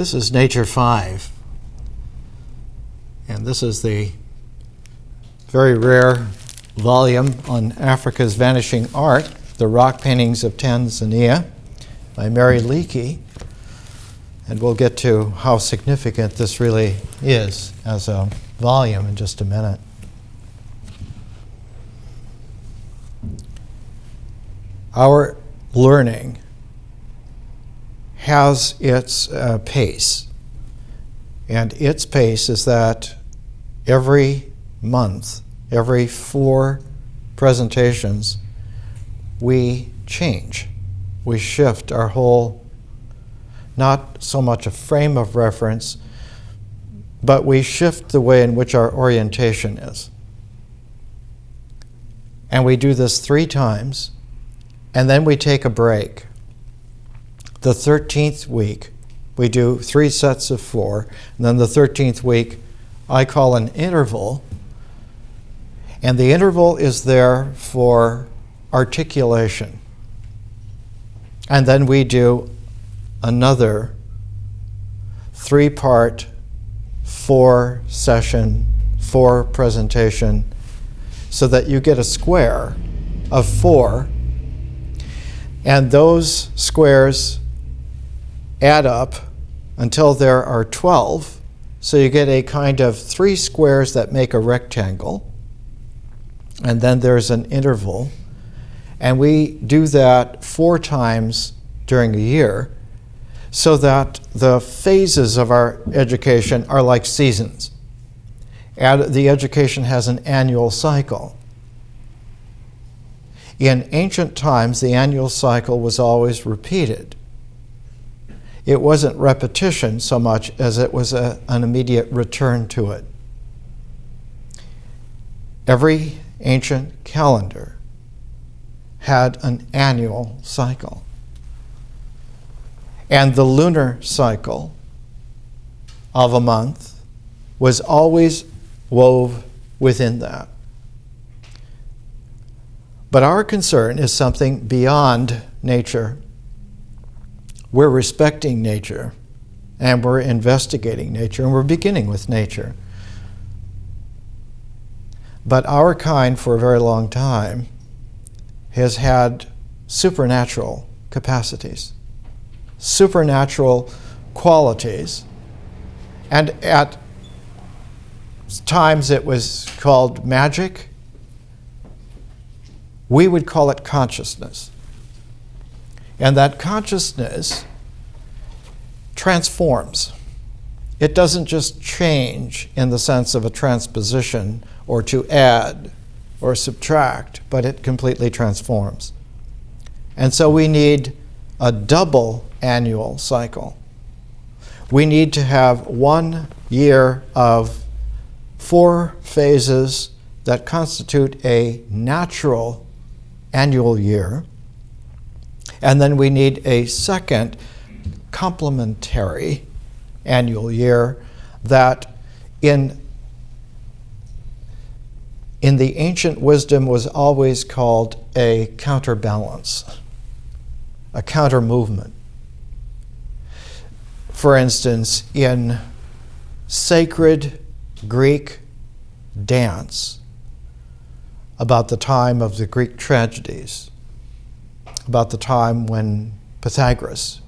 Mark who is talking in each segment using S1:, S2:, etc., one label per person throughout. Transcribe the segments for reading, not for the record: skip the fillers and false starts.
S1: This is Nature 5, and this is the very rare volume on Africa's Vanishing Art, The Rock Paintings of Tanzania, by Mary Leakey. And we'll get to how significant this really is as a volume in just a minute. Our learning has its pace. And its pace is that every month, every 4 presentations, we change. We shift our whole, not so much a frame of reference, but we shift the way in which our orientation is. And we do this 3 times, and then we take a break. The 13th week, we do 3 sets of 4, and then the 13th week I call an interval, and the interval is there for articulation. And then we do another 3-part, 4-session, 4 presentation, so that you get a square of 4, and those squares add up until there are 12, so you get a kind of 3 squares that make a rectangle, and then there's an interval, and we do that 4 times during a year, so that the phases of our education are like seasons. And the education has an annual cycle. In ancient times, the annual cycle was always repeated. It wasn't repetition so much as it was an immediate return to it. Every ancient calendar had an annual cycle. And the lunar cycle of a month was always wove within that. But our concern is something beyond nature. We're respecting nature, and we're investigating nature, and we're beginning with nature. But our kind, for a very long time, has had supernatural capacities, supernatural qualities, and at times it was called magic. We would call it consciousness. And that consciousness transforms. It doesn't just change in the sense of a transposition or to add or subtract, but it completely transforms. And so we need a double annual cycle. We need to have 1 year of 4 phases that constitute a natural annual year. And then we need a second complementary annual year that in the ancient wisdom was always called a counterbalance, a counter movement. For instance, in sacred Greek dance, about the time of the Greek tragedies, about the time when Pythagoras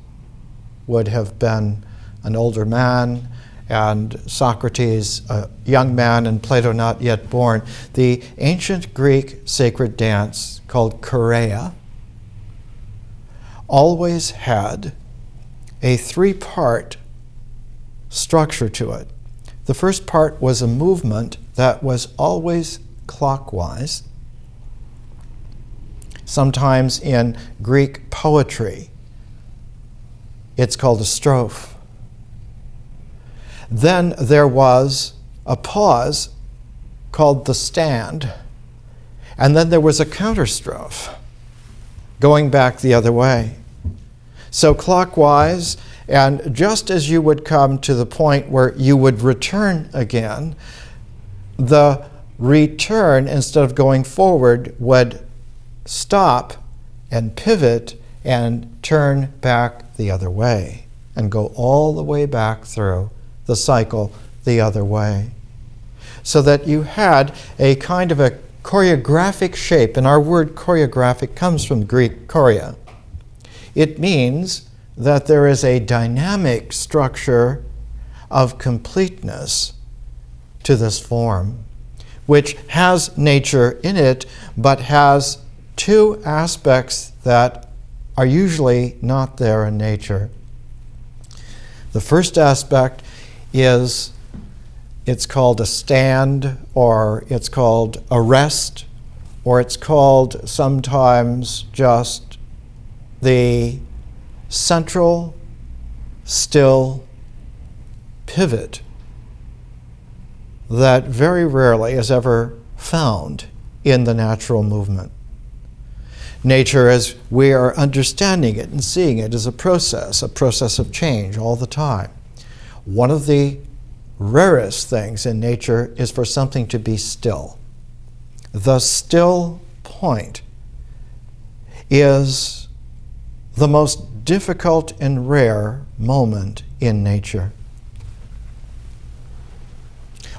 S1: would have been an older man and Socrates a young man and Plato not yet born, the ancient Greek sacred dance called chorea always had a 3-part structure to it. The first part was a movement that was always clockwise. Sometimes in Greek poetry, it's called a strophe. Then there was a pause called the stand, and then there was a counterstrophe going back the other way. So clockwise, and just as you would come to the point where you would return again, the return, instead of going forward, would stop and pivot and turn back the other way. and go all the way back through the cycle the other way. So that you had a kind of a choreographic shape, and our word choreographic comes from Greek chorea. It means that there is a dynamic structure of completeness to this form, which has nature in it, but has two aspects that are usually not there in nature. The first aspect is, it's called a stand, or it's called a rest, or it's called sometimes just the central, still pivot that very rarely is ever found in the natural movement. Nature, as we are understanding it and seeing it, is a process of change all the time. One of the rarest things in nature is for something to be still. The still point is the most difficult and rare moment in nature.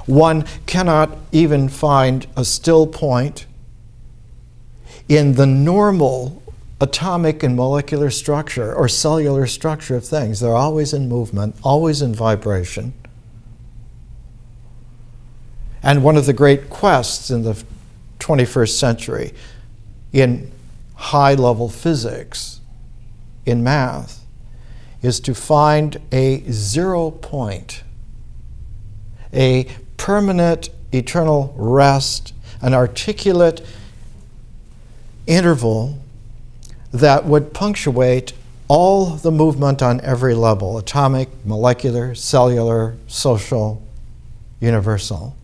S1: One cannot even find a still point in the normal atomic and molecular structure or cellular structure of things. They're always in movement, always in vibration. And one of the great quests in the 21st century in high-level physics, in math, is to find a 0 point, a permanent, eternal rest, an articulate interval that would punctuate all the movement on every level: atomic, molecular, cellular, social, universal.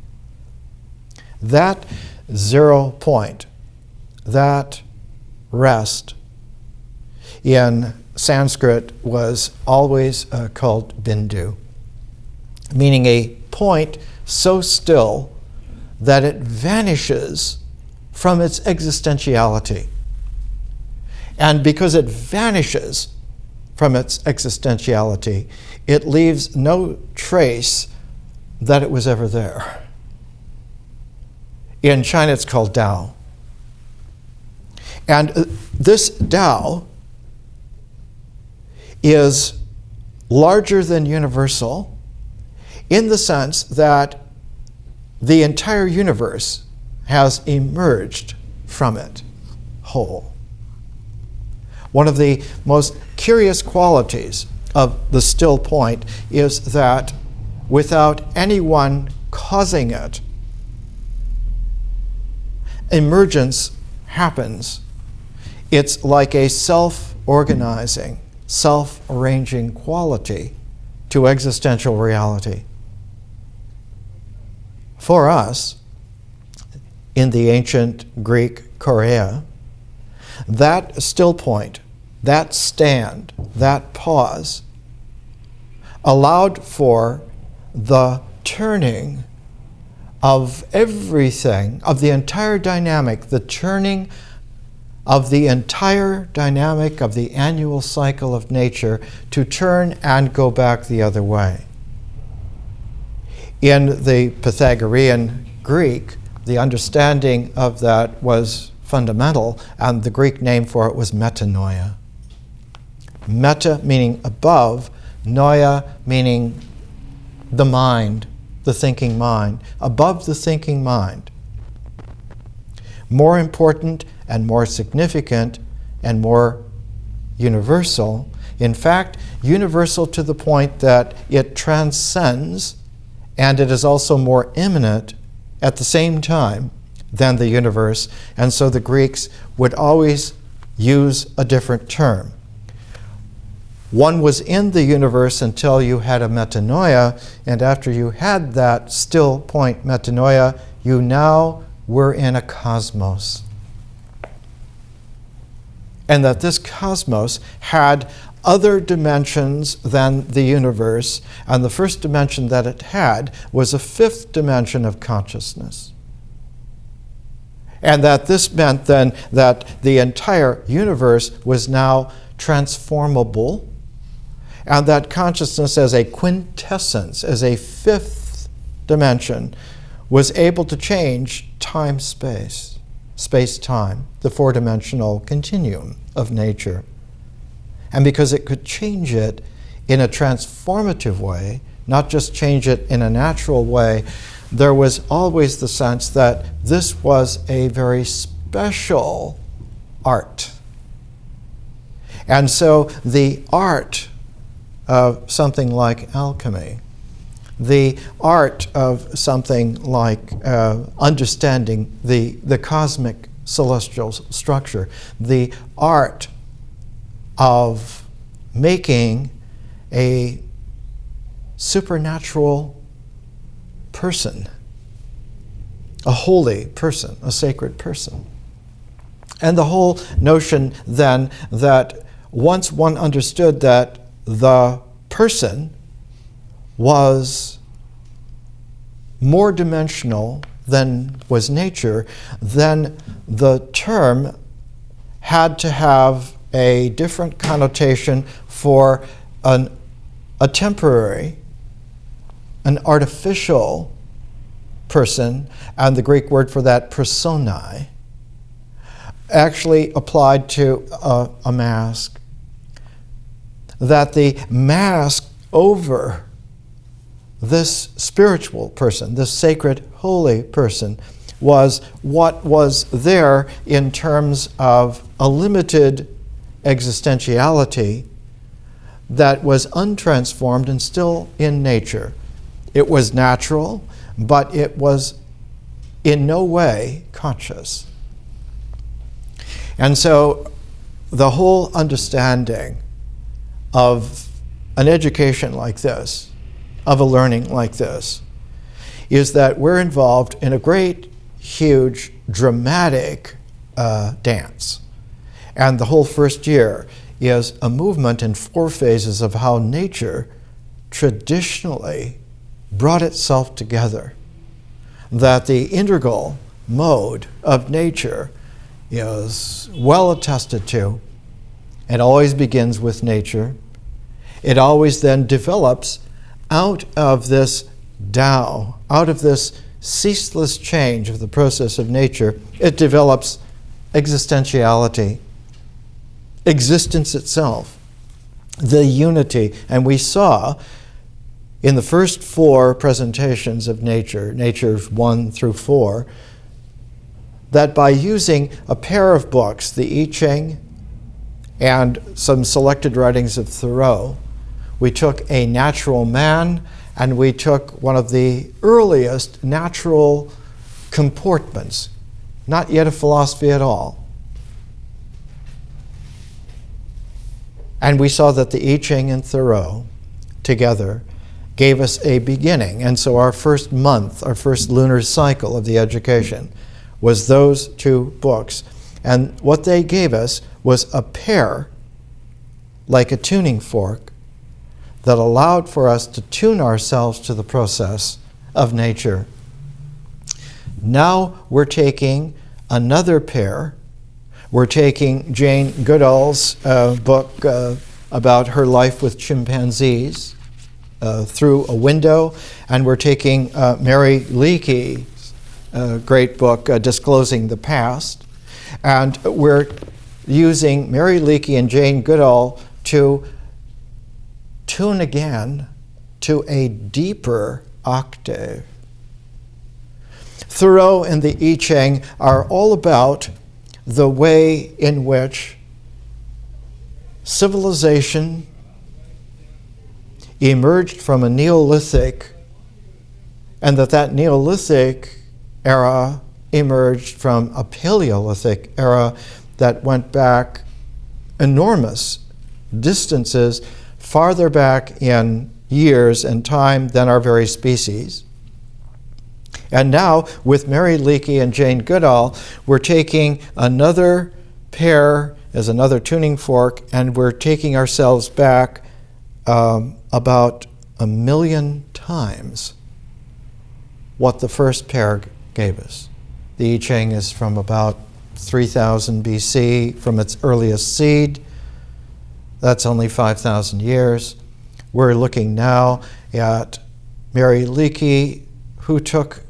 S1: That 0 point, that rest, in Sanskrit was always called bindu, meaning a point so still that it vanishes from its existentiality. And because it vanishes from its existentiality, it leaves no trace that it was ever there. In China, it's called Tao. And this Tao is larger than universal in the sense that the entire universe has emerged from it whole. One of the most curious qualities of the still point is that without anyone causing it, emergence happens. It's like a self-organizing, self-arranging quality to existential reality. For us, in the ancient Greek chorea, that still point, that stand, that pause, allowed for the turning of everything, of the entire dynamic, the turning of the entire dynamic of the annual cycle of nature to turn and go back the other way. In the Pythagorean Greek, the understanding of that was fundamental, and the Greek name for it was Metanoia. Meta meaning above, noia meaning the mind, the thinking mind, above the thinking mind. More important and more significant and more universal. In fact, universal to the point that it transcends, and it is also more immanent at the same time than the universe. And so the Greeks would always use a different term. One was in the universe until you had a metanoia, and after you had that still point metanoia, you now were in a cosmos. And that this cosmos had other dimensions than the universe, and the first dimension that it had was a fifth dimension of consciousness. And that this meant then that the entire universe was now transformable, And that consciousness as a quintessence, as a fifth dimension, was able to change time-space, space-time, the four-dimensional continuum of nature. And because it could change it in a transformative way, not just change it in a natural way, there was always the sense that this was a very special art. And so the art of something like alchemy, the art of something like understanding the cosmic celestial structure, the art of making a supernatural person, a holy person, a sacred person. And the whole notion then that once one understood that the person was more dimensional than was nature, then the term had to have a different connotation for a temporary, an artificial person, and the Greek word for that, personae, actually applied to a mask. That the mask over this spiritual person, this sacred, holy person, was what was there in terms of a limited existentiality that was untransformed and still in nature. It was natural, but it was in no way conscious. And so the whole understanding of an education like this, of a learning like this, is that we're involved in a great, huge, dramatic dance. And the whole first year is a movement in 4 phases of how nature traditionally brought itself together. That the integral mode of nature is well attested to. It always begins with nature. It always then develops out of this Tao, out of this ceaseless change of the process of nature. It develops existentiality, existence itself, the unity. And we saw in the first 4 presentations of nature, natures 1 through 4, that by using a pair of books, the I Ching and some selected writings of Thoreau, we took a natural man and we took one of the earliest natural comportments, not yet a philosophy at all. And we saw that the I Ching and Thoreau together gave us a beginning. And so our first month, our first lunar cycle of the education was those 2 books. And what they gave us was a pair, like a tuning fork, that allowed for us to tune ourselves to the process of nature. Now we're taking another pair. We're taking Jane Goodall's book about her life with chimpanzees through a window, and we're taking Mary Leakey's great book, Disclosing the Past, and we're using Mary Leakey and Jane Goodall to tune again to a deeper octave. Thoreau and the I Ching are all about the way in which civilization emerged from a Neolithic, and that Neolithic era emerged from a Paleolithic era that went back enormous distances, farther back in years and time than our very species. And now, with Mary Leakey and Jane Goodall, we're taking another pair as another tuning fork, and we're taking ourselves back about 1 million times what the first pair gave us. The I Ching is from about 3000 BC, from its earliest seed. That's only 5,000 years. We're looking now at Mary Leakey, who took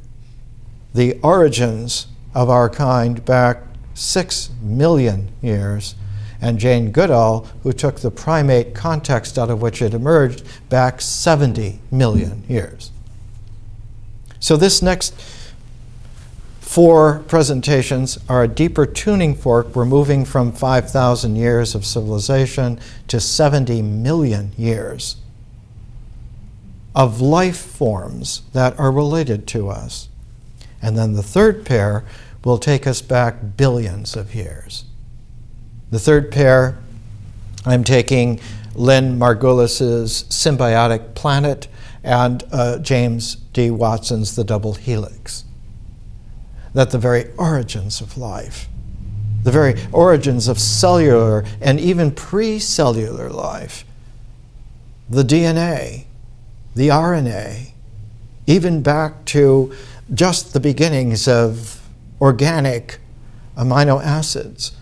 S1: the origins of our kind back 6 million years, and Jane Goodall, who took the primate context out of which it emerged back 70 million years. So this next 4 presentations are a deeper tuning fork. We're moving from 5,000 years of civilization to 70 million years of life forms that are related to us. And then the third pair will take us back billions of years. The third pair, I'm taking Lynn Margulis's Symbiotic Planet and James D. Watson's The Double Helix. That the very origins of life, the very origins of cellular and even pre-cellular life, the DNA, the RNA, even back to just the beginnings of organic amino acids.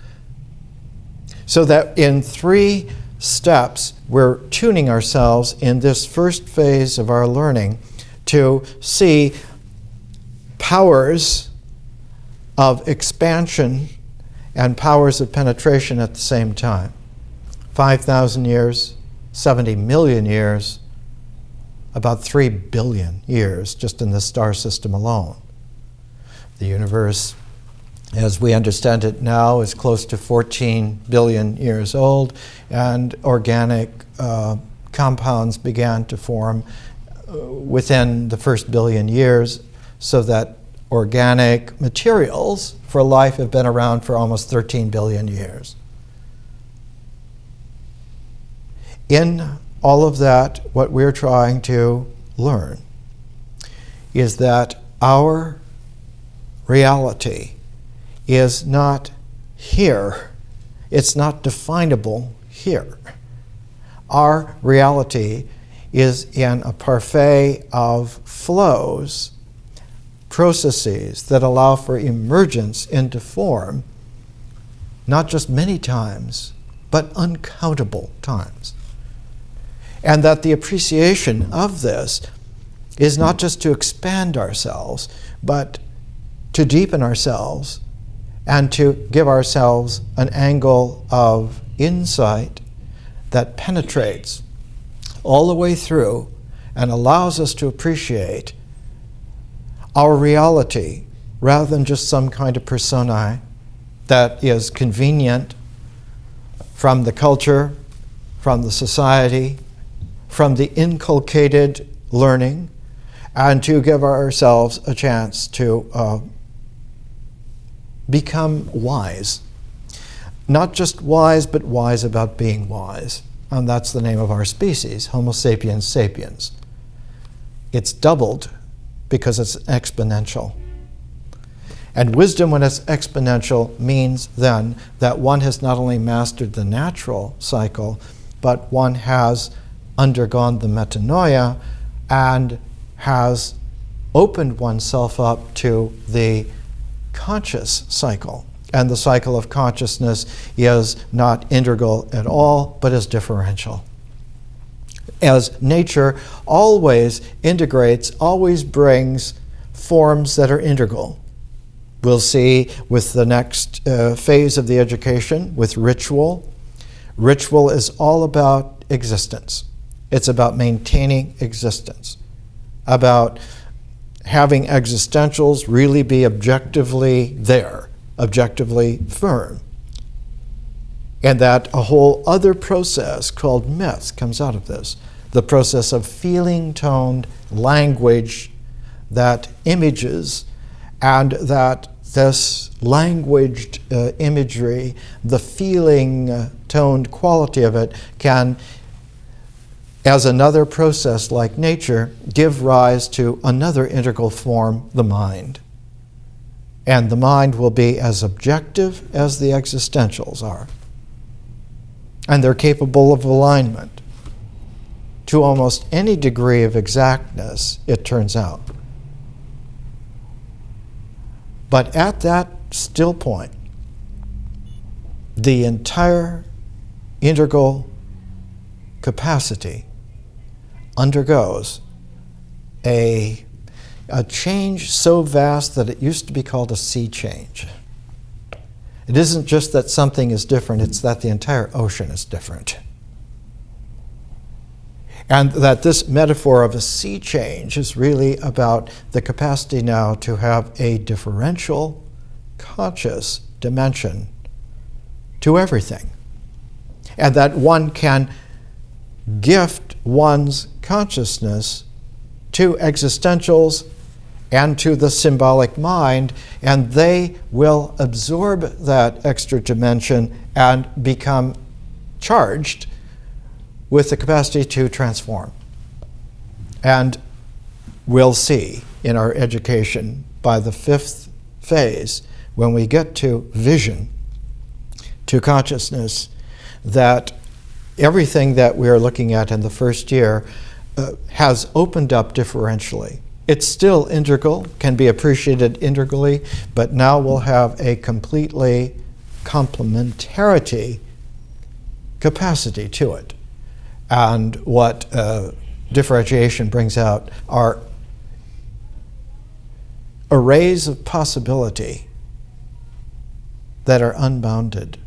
S1: So that in 3 steps, we're tuning ourselves in this first phase of our learning to see powers of expansion and powers of penetration at the same time. 5,000 years, 70 million years, about 3 billion years just in the star system alone. The universe, as we understand it now, is close to 14 billion years old, and organic compounds began to form within the first billion years, so that organic materials for life have been around for almost 13 billion years. In all of that, what we're trying to learn is that our reality is not here. It's not definable here. Our reality is in a parfait of flows, processes that allow for emergence into form, not just many times, but uncountable times. And that the appreciation of this is not just to expand ourselves, but to deepen ourselves and to give ourselves an angle of insight that penetrates all the way through and allows us to appreciate our reality rather than just some kind of personae that is convenient from the culture, from the society, from the inculcated learning, and to give ourselves a chance to become wise. Not just wise, but wise about being wise. And that's the name of our species, Homo sapiens sapiens. It's doubled because it's exponential. And wisdom, when it's exponential, means then that one has not only mastered the natural cycle, but one has undergone the metanoia and has opened oneself up to the conscious cycle. And the cycle of consciousness is not integral at all, but is differential. As nature always integrates, always brings forms that are integral. We'll see with the next phase of the education, with ritual. Ritual is all about existence. It's about maintaining existence, about having existentials really be objectively there, objectively firm. And that a whole other process called myth comes out of this. The process of feeling-toned language that images, and that this languaged imagery, the feeling-toned quality of it, can, as another process like nature, give rise to another integral form, the mind. And the mind will be as objective as the existentials are. And they're capable of alignment to almost any degree of exactness, it turns out. But at that still point, the entire integral capacity undergoes a change so vast that it used to be called a sea change. It isn't just that something is different, it's that the entire ocean is different. And that this metaphor of a sea change is really about the capacity now to have a differential, conscious dimension to everything. And that one can gift one's consciousness to existentials and to the symbolic mind, and they will absorb that extra dimension and become charged with the capacity to transform. And we'll see in our education by the 5th phase, when we get to vision, to consciousness, that everything that we are looking at in the first year has opened up differentially. It's still integral, can be appreciated integrally, but now we'll have a completely complementarity capacity to it. And what differentiation brings out are arrays of possibility that are unbounded.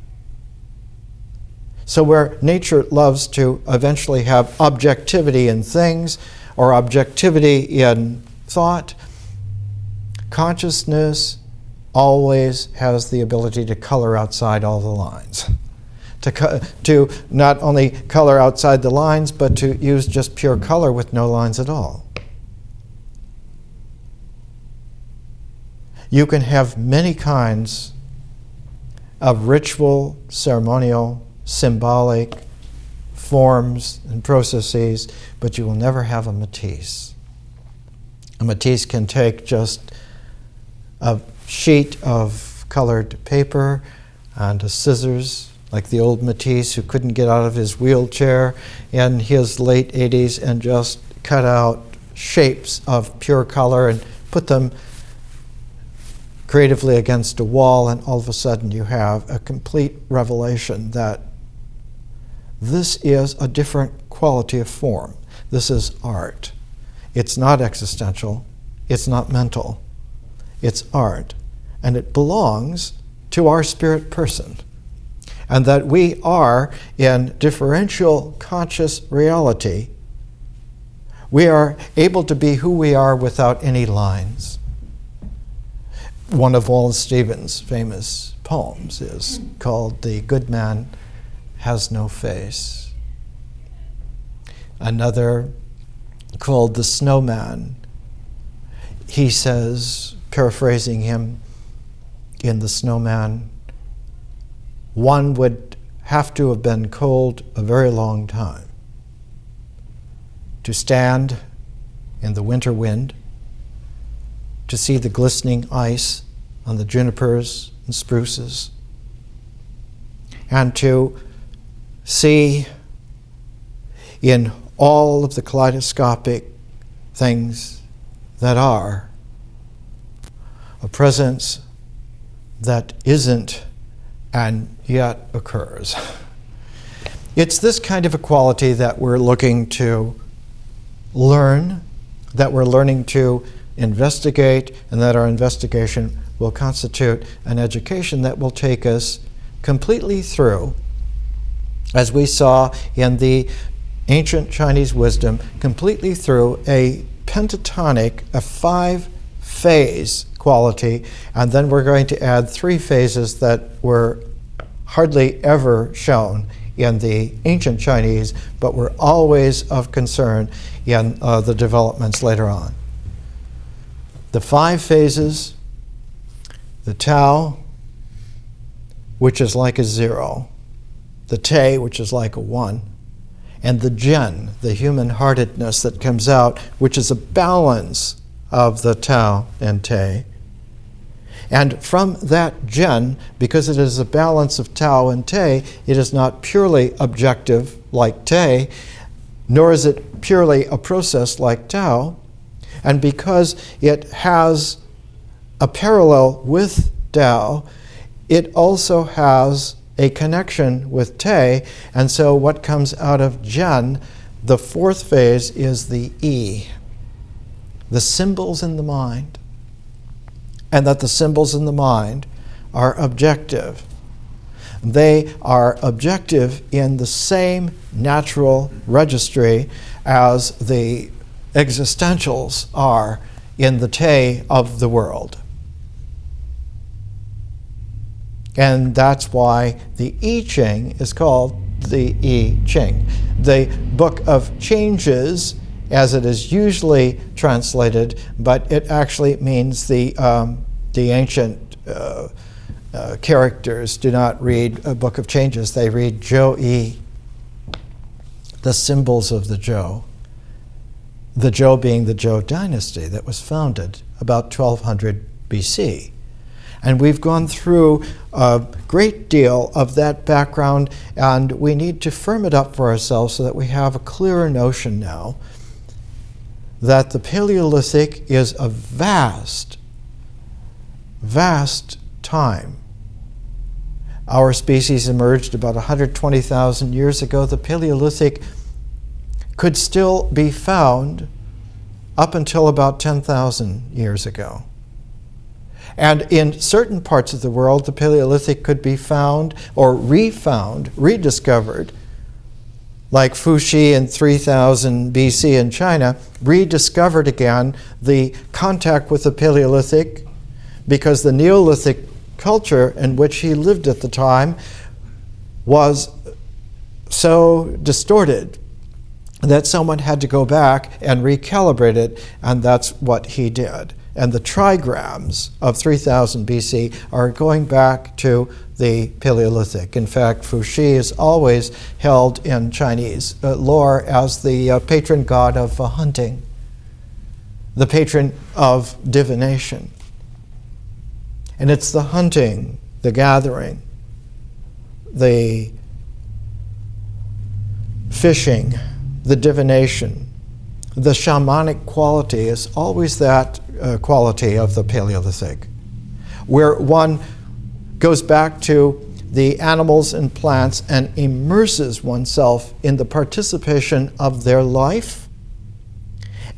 S1: So where nature loves to eventually have objectivity in things or objectivity in thought, consciousness always has the ability to color outside all the lines. To not only color outside the lines, but to use just pure color with no lines at all. You can have many kinds of ritual, ceremonial, symbolic forms and processes, but you will never have a Matisse. A Matisse can take just a sheet of colored paper and a scissors, like the old Matisse who couldn't get out of his wheelchair in his late 80s, and just cut out shapes of pure color and put them creatively against a wall, and all of a sudden you have a complete revelation that this is a different quality of form. This is art. It's not existential. It's not mental. It's art. And it belongs to our spirit person. And that we are in differential conscious reality. We are able to be who we are without any lines. One of Wallace Stevens' famous poems is called "The Good Man Has No Face." Another called "The Snowman." He says, paraphrasing him in "The Snowman," one would have to have been cold a very long time to stand in the winter wind, to see the glistening ice on the junipers and spruces, and to see in all of the kaleidoscopic things that are a presence that isn't and yet occurs. It's this kind of a quality that we're looking to learn, that we're learning to investigate, and that our investigation will constitute an education that will take us completely through, as we saw in the ancient Chinese wisdom, completely through a pentatonic, a 5-phase quality, and then we're going to add 3 phases that were hardly ever shown in the ancient Chinese, but were always of concern in the developments later on. The 5 phases: the Tao, which is like a 0, the Te, which is like a 1, and the Zhen, the human-heartedness that comes out, which is a balance of the Tao and Te. And from that Zhen, because it is a balance of Tao and Te, it is not purely objective like Te, nor is it purely a process like Tao. And because it has a parallel with Tao, it also has a connection with Te, and so what comes out of Zhen The fourth phase is the E, the symbols in the mind, and that the symbols in the mind are objective. They are objective in the same natural registry as the existentials are in the te of the world. And that's why the I Ching is called the I Ching. The Book of Changes, as it is usually translated, but it actually means the ancient characters do not read a Book of Changes. They read Joe E, the symbols of the Joe. The Joe being the Joe Dynasty that was founded about 1200 BC. And we've gone through a great deal of that background, and we need to firm it up for ourselves so that we have a clearer notion now that the Paleolithic is a vast, vast time. Our species emerged about 120,000 years ago. The Paleolithic could still be found up until about 10,000 years ago. And in certain parts of the world, the Paleolithic could be found or refound, rediscovered, like Fuxi in 3000 BC in China, rediscovered again the contact with the Paleolithic because the Neolithic culture in which he lived at the time was so distorted that someone had to go back and recalibrate it, and that's what he did. And the Trigrams of 3000 BC are going back to the Paleolithic. In fact, Fuxi is always held in Chinese lore as the patron god of hunting, the patron of divination. And it's the hunting, the gathering, the fishing, the divination, the shamanic quality is always that quality of the Paleolithic, where one goes back to the animals and plants and immerses oneself in the participation of their life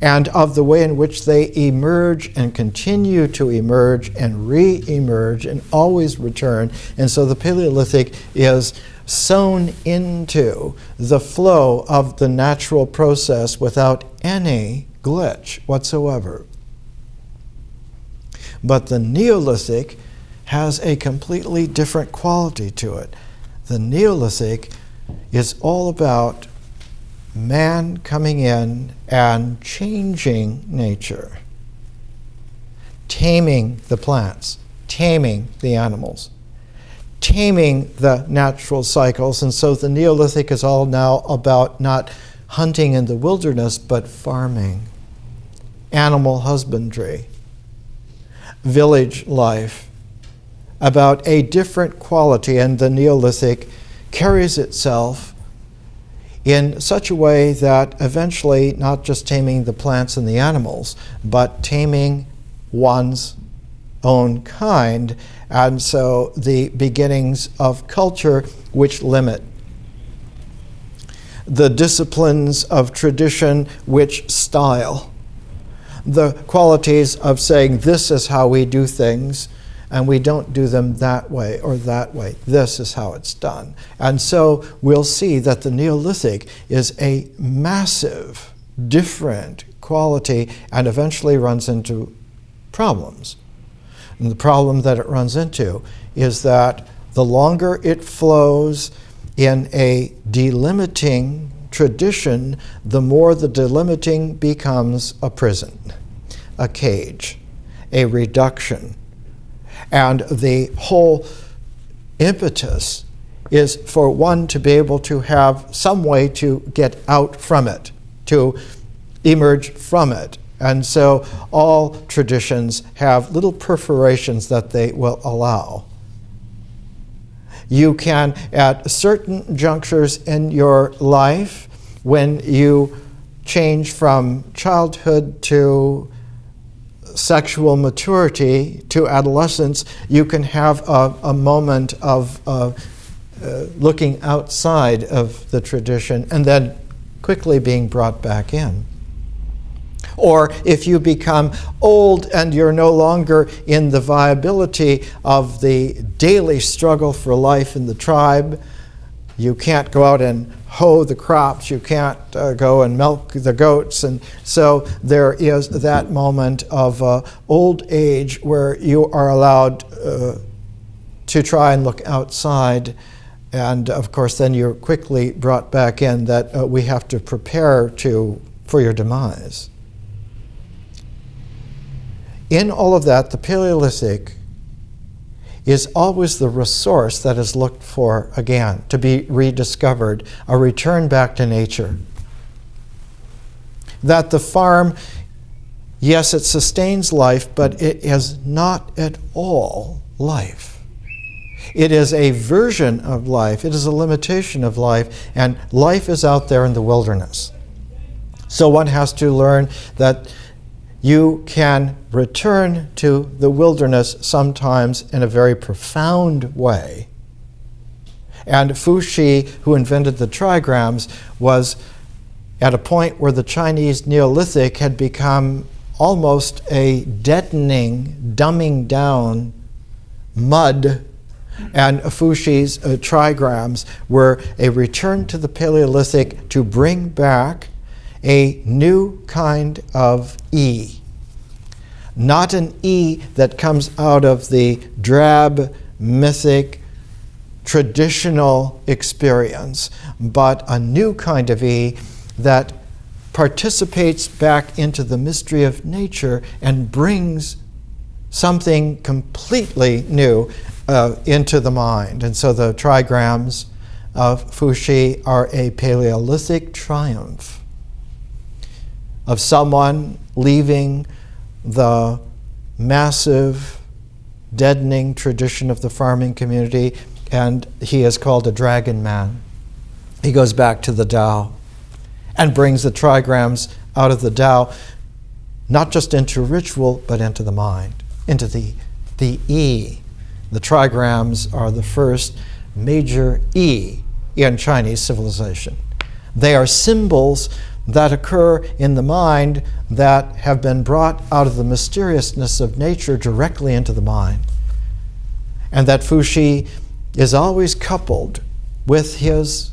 S1: and of the way in which they emerge and continue to emerge and re-emerge and always return. And so the Paleolithic is sewn into the flow of the natural process without any glitch whatsoever. But the Neolithic has a completely different quality to it. The Neolithic is all about man coming in and changing nature, taming the plants, taming the animals, taming the natural cycles. And so the Neolithic is all now about not hunting in the wilderness, but farming, animal husbandry, village life, about a different quality. And the Neolithic carries itself in such a way that eventually not just taming the plants and the animals, but taming one's own kind. And so the beginnings of culture which limit, the disciplines of tradition which style, the qualities of saying this is how we do things and we don't do them that way or that way. This is how it's done. And so we'll see that the Neolithic is a massive, different quality and eventually runs into problems. And the problem that it runs into is that the longer it flows in a delimiting tradition, the more the delimiting becomes a prison, a cage, a reduction. And the whole impetus is for one to be able to have some way to get out from it, to emerge from it. And so all traditions have little perforations that they will allow. You can, at certain junctures in your life, when you change from childhood to sexual maturity to adolescence, you can have a moment of looking outside of the tradition and then quickly being brought back in. Or if you become old and you're no longer in the viability of the daily struggle for life in the tribe, you can't go out and hoe the crops, you can't go and milk the goats, and so there is that moment of old age where you are allowed to try and look outside, and of course then you're quickly brought back in that we have to prepare for your demise. In all of that, the Paleolithic is always the resource that is looked for again, to be rediscovered, a return back to nature. That the farm, yes, it sustains life, but it is not at all life. It is a version of life, it is a limitation of life, and life is out there in the wilderness. So one has to learn that you can return to the wilderness sometimes in a very profound way. And Fu Shi, who invented the trigrams, was at a point where the Chinese Neolithic had become almost a deadening, dumbing down mud. And Fu Shi's trigrams were a return to the Paleolithic to bring back a new kind of E. Not an E that comes out of the drab, mythic, traditional experience, but a new kind of E that participates back into the mystery of nature and brings something completely new into the mind. And so the trigrams of Fu Shi are a Paleolithic triumph of someone leaving the massive, deadening tradition of the farming community, and he is called a dragon man. He goes back to the Tao and brings the trigrams out of the Tao, not just into ritual, but into the mind, into the E. The trigrams are the first major E in Chinese civilization. They are symbols that occur in the mind that have been brought out of the mysteriousness of nature directly into the mind. And that Fu Shi is always coupled with his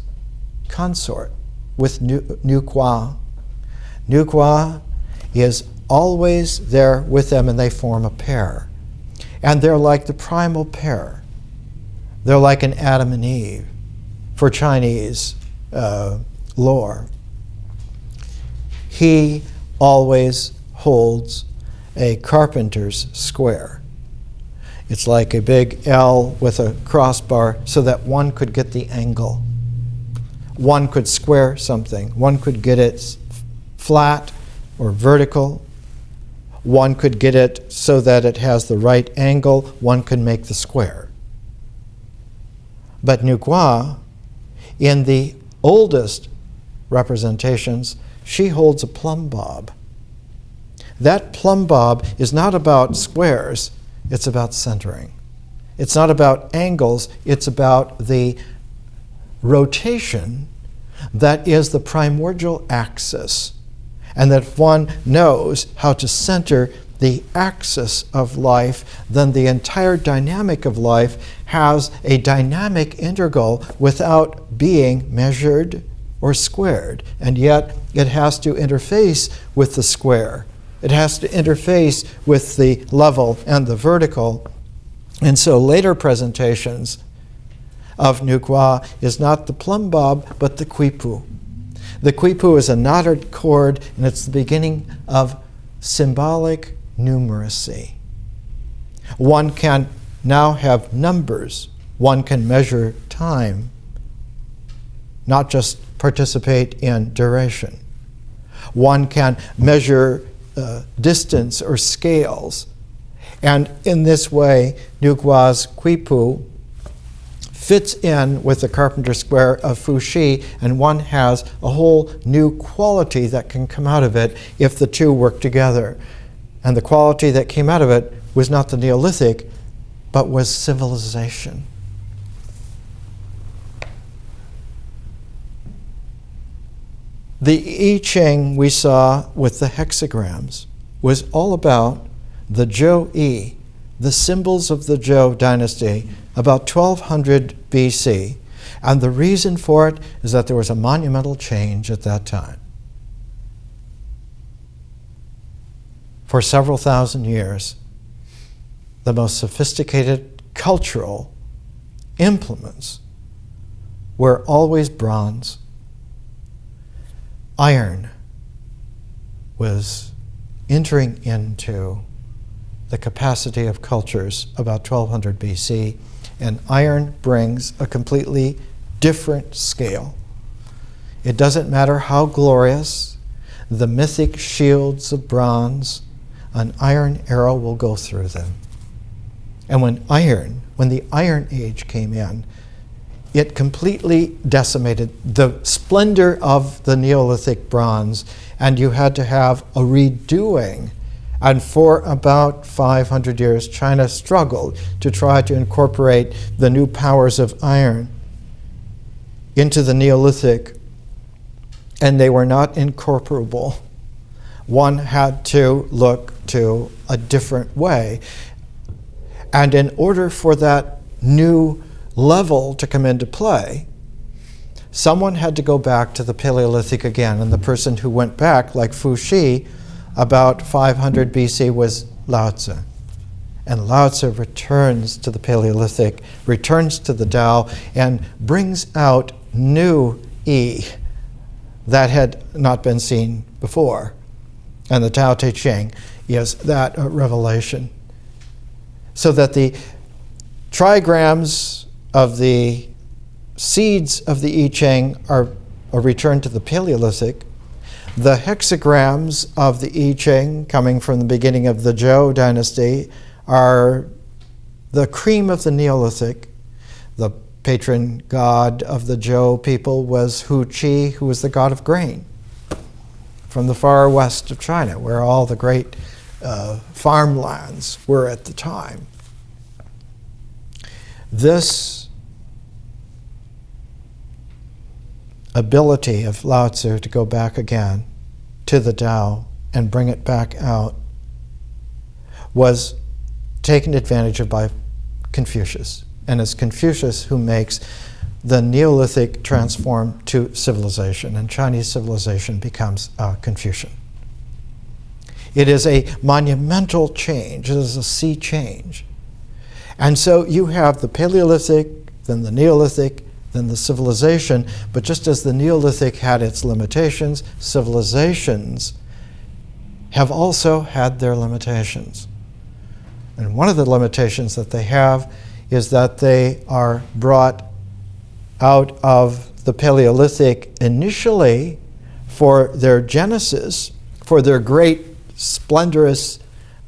S1: consort, with Nu Kwa. Nu Kwa is always there with them, and they form a pair. And they're like the primal pair. They're like an Adam and Eve for Chinese lore. He always holds a carpenter's square. It's like a big L with a crossbar so that one could get the angle. One could square something. One could get it flat or vertical. One could get it so that it has the right angle. One could make the square. But Nu Kwa, in the oldest representations, she holds a plumb bob. That plumb bob is not about squares, it's about centering. It's not about angles, it's about the rotation that is the primordial axis. And that if one knows how to center the axis of life, then the entire dynamic of life has a dynamic integral without being measured or squared. And yet it has to interface with the square. It has to interface with the level and the vertical. And so later presentations of Nu Kwa is not the plumb bob, but the quipu. The quipu is a knotted cord, and it's the beginning of symbolic numeracy. One can now have numbers. One can measure time, not just participate in duration. One can measure distance or scales. And in this way, Nu Kwa's quipu fits in with the carpenter square of Fu Shi, and one has a whole new quality that can come out of it if the two work together. And the quality that came out of it was not the Neolithic, but was civilization. The I Ching we saw with the hexagrams was all about the Joe E, the symbols of the Joe Dynasty, about 1200 BC. And the reason for it is that there was a monumental change at that time. For several thousand years, the most sophisticated cultural implements were always bronze. Iron was entering into the capacity of cultures about 1200 BC, and iron brings a completely different scale. It doesn't matter how glorious the mythic shields of bronze, an iron arrow will go through them. And when the Iron Age came in, it completely decimated the splendor of the Neolithic bronze, and you had to have a redoing. And for about 500 years, China struggled to try to incorporate the new powers of iron into the Neolithic, and they were not incorporable. One had to look to a different way. And in order for that new level to come into play, someone had to go back to the Paleolithic again. And the person who went back, like Fu Xi, about 500 BC, was Lao Tzu. And Lao Tzu returns to the Paleolithic, returns to the Tao, and brings out new E that had not been seen before. And the Tao Te Ching is that revelation. So that the trigrams of the seeds of the I Ching are a return to the Paleolithic. The hexagrams of the I Ching, coming from the beginning of the Zhou Dynasty, are the cream of the Neolithic. The patron god of the Zhou people was Hu Qi, who was the god of grain, from the far west of China, where all the great farmlands were at the time. This ability of Lao Tzu to go back again to the Tao and bring it back out was taken advantage of by Confucius. And it's Confucius who makes the Neolithic transform to civilization, and Chinese civilization becomes Confucian. It is a monumental change. It is a sea change. And so you have the Paleolithic, then the Neolithic, then the civilization. But just as the Neolithic had its limitations, civilizations have also had their limitations. And one of the limitations that they have is that they are brought out of the Paleolithic initially for their genesis, for their great splendorous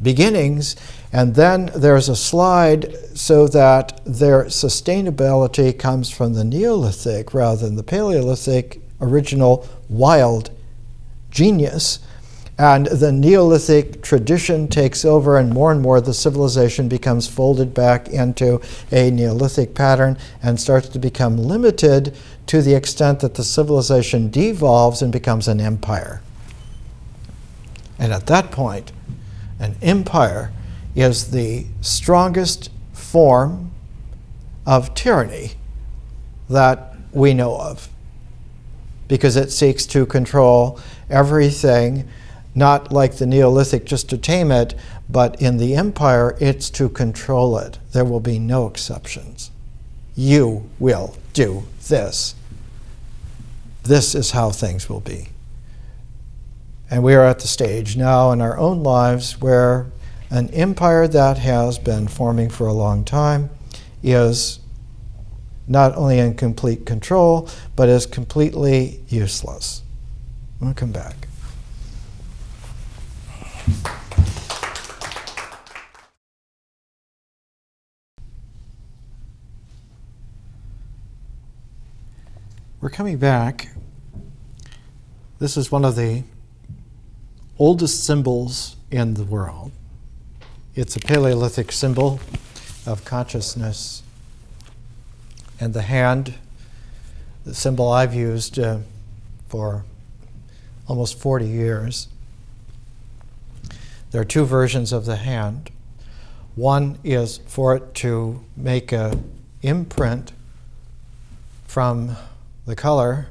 S1: beginnings, and then there's a slide so that their sustainability comes from the Neolithic rather than the Paleolithic original wild genius. And the Neolithic tradition takes over, and more the civilization becomes folded back into a Neolithic pattern and starts to become limited to the extent that the civilization devolves and becomes an empire. And at that point, an empire is the strongest form of tyranny that we know of, because it seeks to control everything, not like the Neolithic just to tame it, but in the empire it's to control it. There will be no exceptions. You will do this. This is how things will be. And we are at the stage now in our own lives where an empire that has been forming for a long time is not only in complete control, but is completely useless. I'm going to come back. We're coming back. This is one of the oldest symbols in the world. It's a Paleolithic symbol of consciousness. And the hand, the symbol I've used for almost 40 years. There are two versions of the hand. One is for it to make an imprint from the color,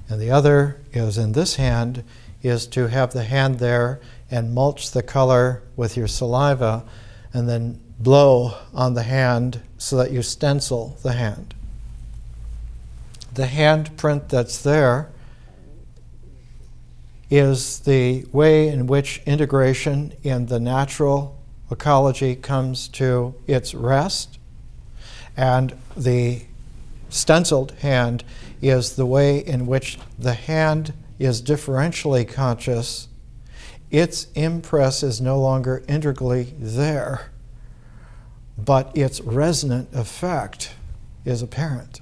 S1: and the other is in this hand, is to have the hand there and mulch the color with your saliva and then blow on the hand so that you stencil the hand. The handprint that's there is the way in which integration in the natural ecology comes to its rest, and the stenciled hand is the way in which the hand is differentially conscious. Its impress is no longer integrally there, but its resonant effect is apparent.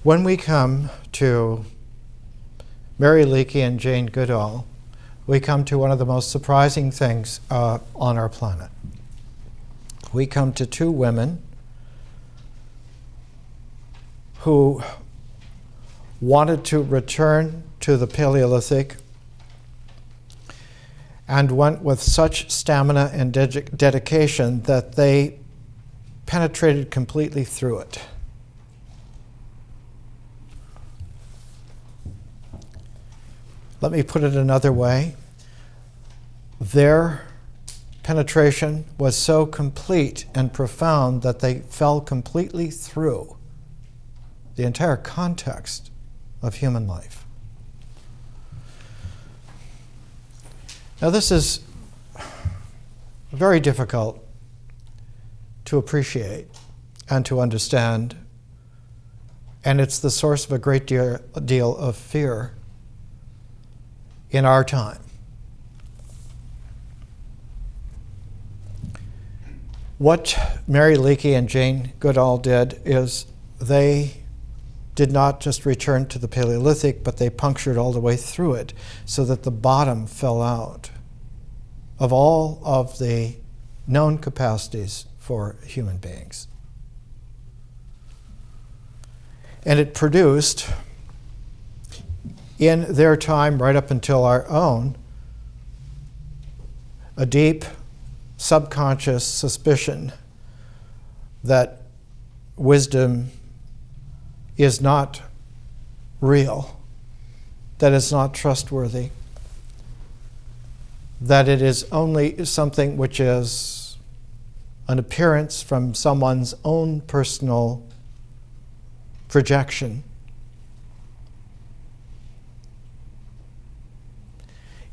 S1: When we come to Mary Leakey and Jane Goodall, we come to one of the most surprising things on our planet. We come to two women who wanted to return to the Paleolithic and went with such stamina and dedication that they penetrated completely through it. Let me put it another way. Their penetration was so complete and profound that they fell completely through the entire context of human life. Now, this is very difficult to appreciate and to understand, and it's the source of a great deal of fear in our time. What Mary Leakey and Jane Goodall did is they did not just return to the Paleolithic, but they punctured all the way through it so that the bottom fell out of all of the known capacities for human beings. And it produced, in their time right up until our own, a deep subconscious suspicion that wisdom is not real, that it's not trustworthy, that it is only something which is an appearance from someone's own personal projection.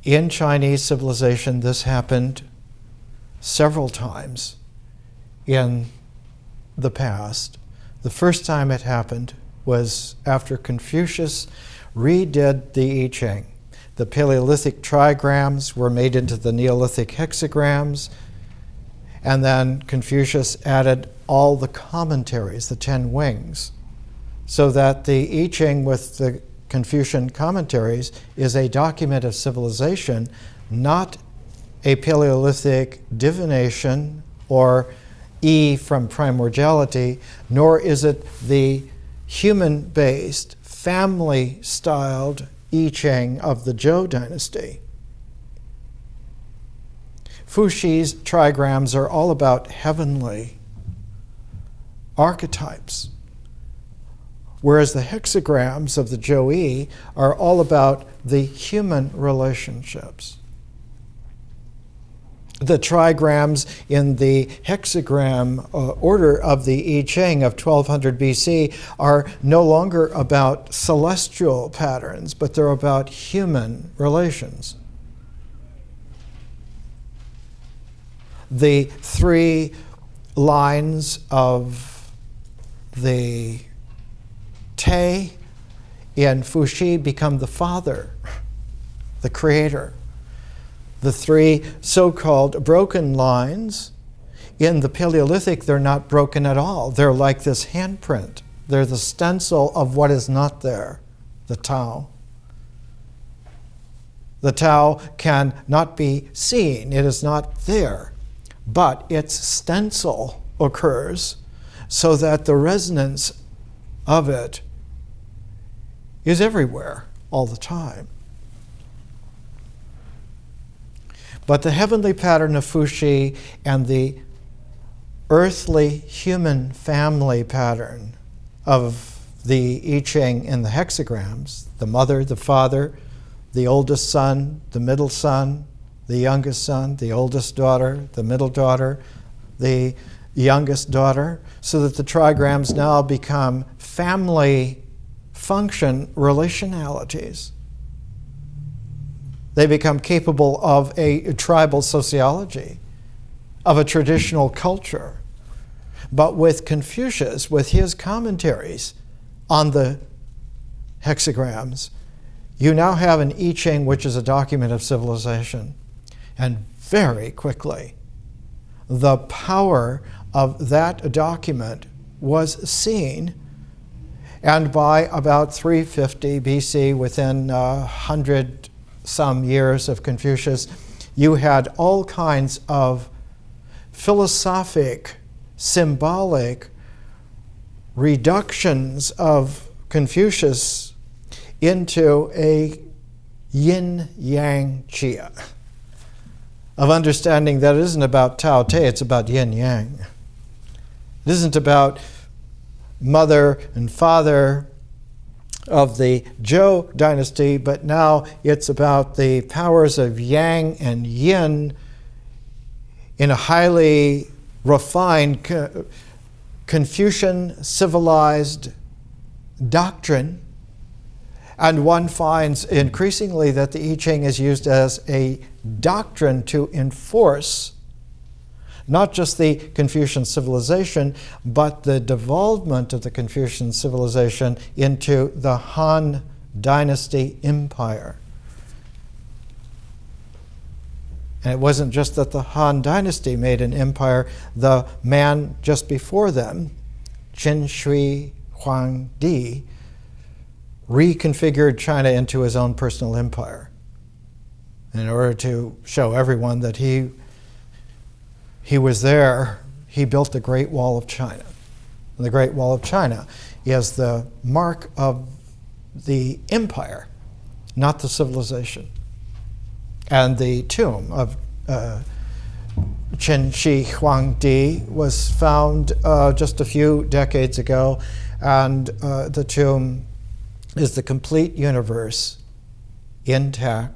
S1: In Chinese civilization, this happened several times in the past. The first time it happened was after Confucius redid the I Ching. The Paleolithic trigrams were made into the Neolithic hexagrams, and then Confucius added all the commentaries, the 10 wings, so that the I Ching with the Confucian commentaries is a document of civilization, not a Paleolithic divination or from primordiality, nor is it the human-based, family-styled I Ching of the Joe Dynasty. Fuxi's trigrams are all about heavenly archetypes, whereas the hexagrams of the Zhou are all about the human relationships. The trigrams in the hexagram order of the I Ching of 1200 BC are no longer about celestial patterns, but they're about human relations. The 3 lines of the Te in Fuxi become the Father, the Creator. The 3 so-called broken lines in the Paleolithic, they're not broken at all. They're like this handprint. They're the stencil of what is not there, the Tao. The Tao can not be seen. It is not there. But its stencil occurs so that the resonance of it is everywhere all the time. But the heavenly pattern of Fuxi and the earthly human family pattern of the I Ching in the hexagrams, the mother, the father, the oldest son, the middle son, the youngest son, the oldest daughter, the middle daughter, the youngest daughter, so that the trigrams now become family function relationalities. They become capable of a tribal sociology, of a traditional culture. But with Confucius, with his commentaries on the hexagrams, you now have an I Ching which is a document of civilization. And very quickly, the power of that document was seen. And by about 350 BC, within 100 some years of Confucius, you had all kinds of philosophic, symbolic reductions of Confucius into a yin-yang chia, of understanding that it isn't about Tao Te, it's about yin-yang. It isn't about mother and father of the Joe Dynasty, but now it's about the powers of yang and yin in a highly refined Confucian civilized doctrine. And one finds increasingly that the I Ching is used as a doctrine to enforce not just the Confucian civilization, but the devolvement of the Confucian civilization into the Han Dynasty Empire. And it wasn't just that the Han Dynasty made an empire. The man just before them, Qin Shi Huangdi, reconfigured China into his own personal empire in order to show everyone that he was there. He built the Great Wall of China. And the Great Wall of China is the mark of the empire, not the civilization. And the tomb of Qin Shi Huangdi was found just a few decades ago, and the tomb is the complete universe intact.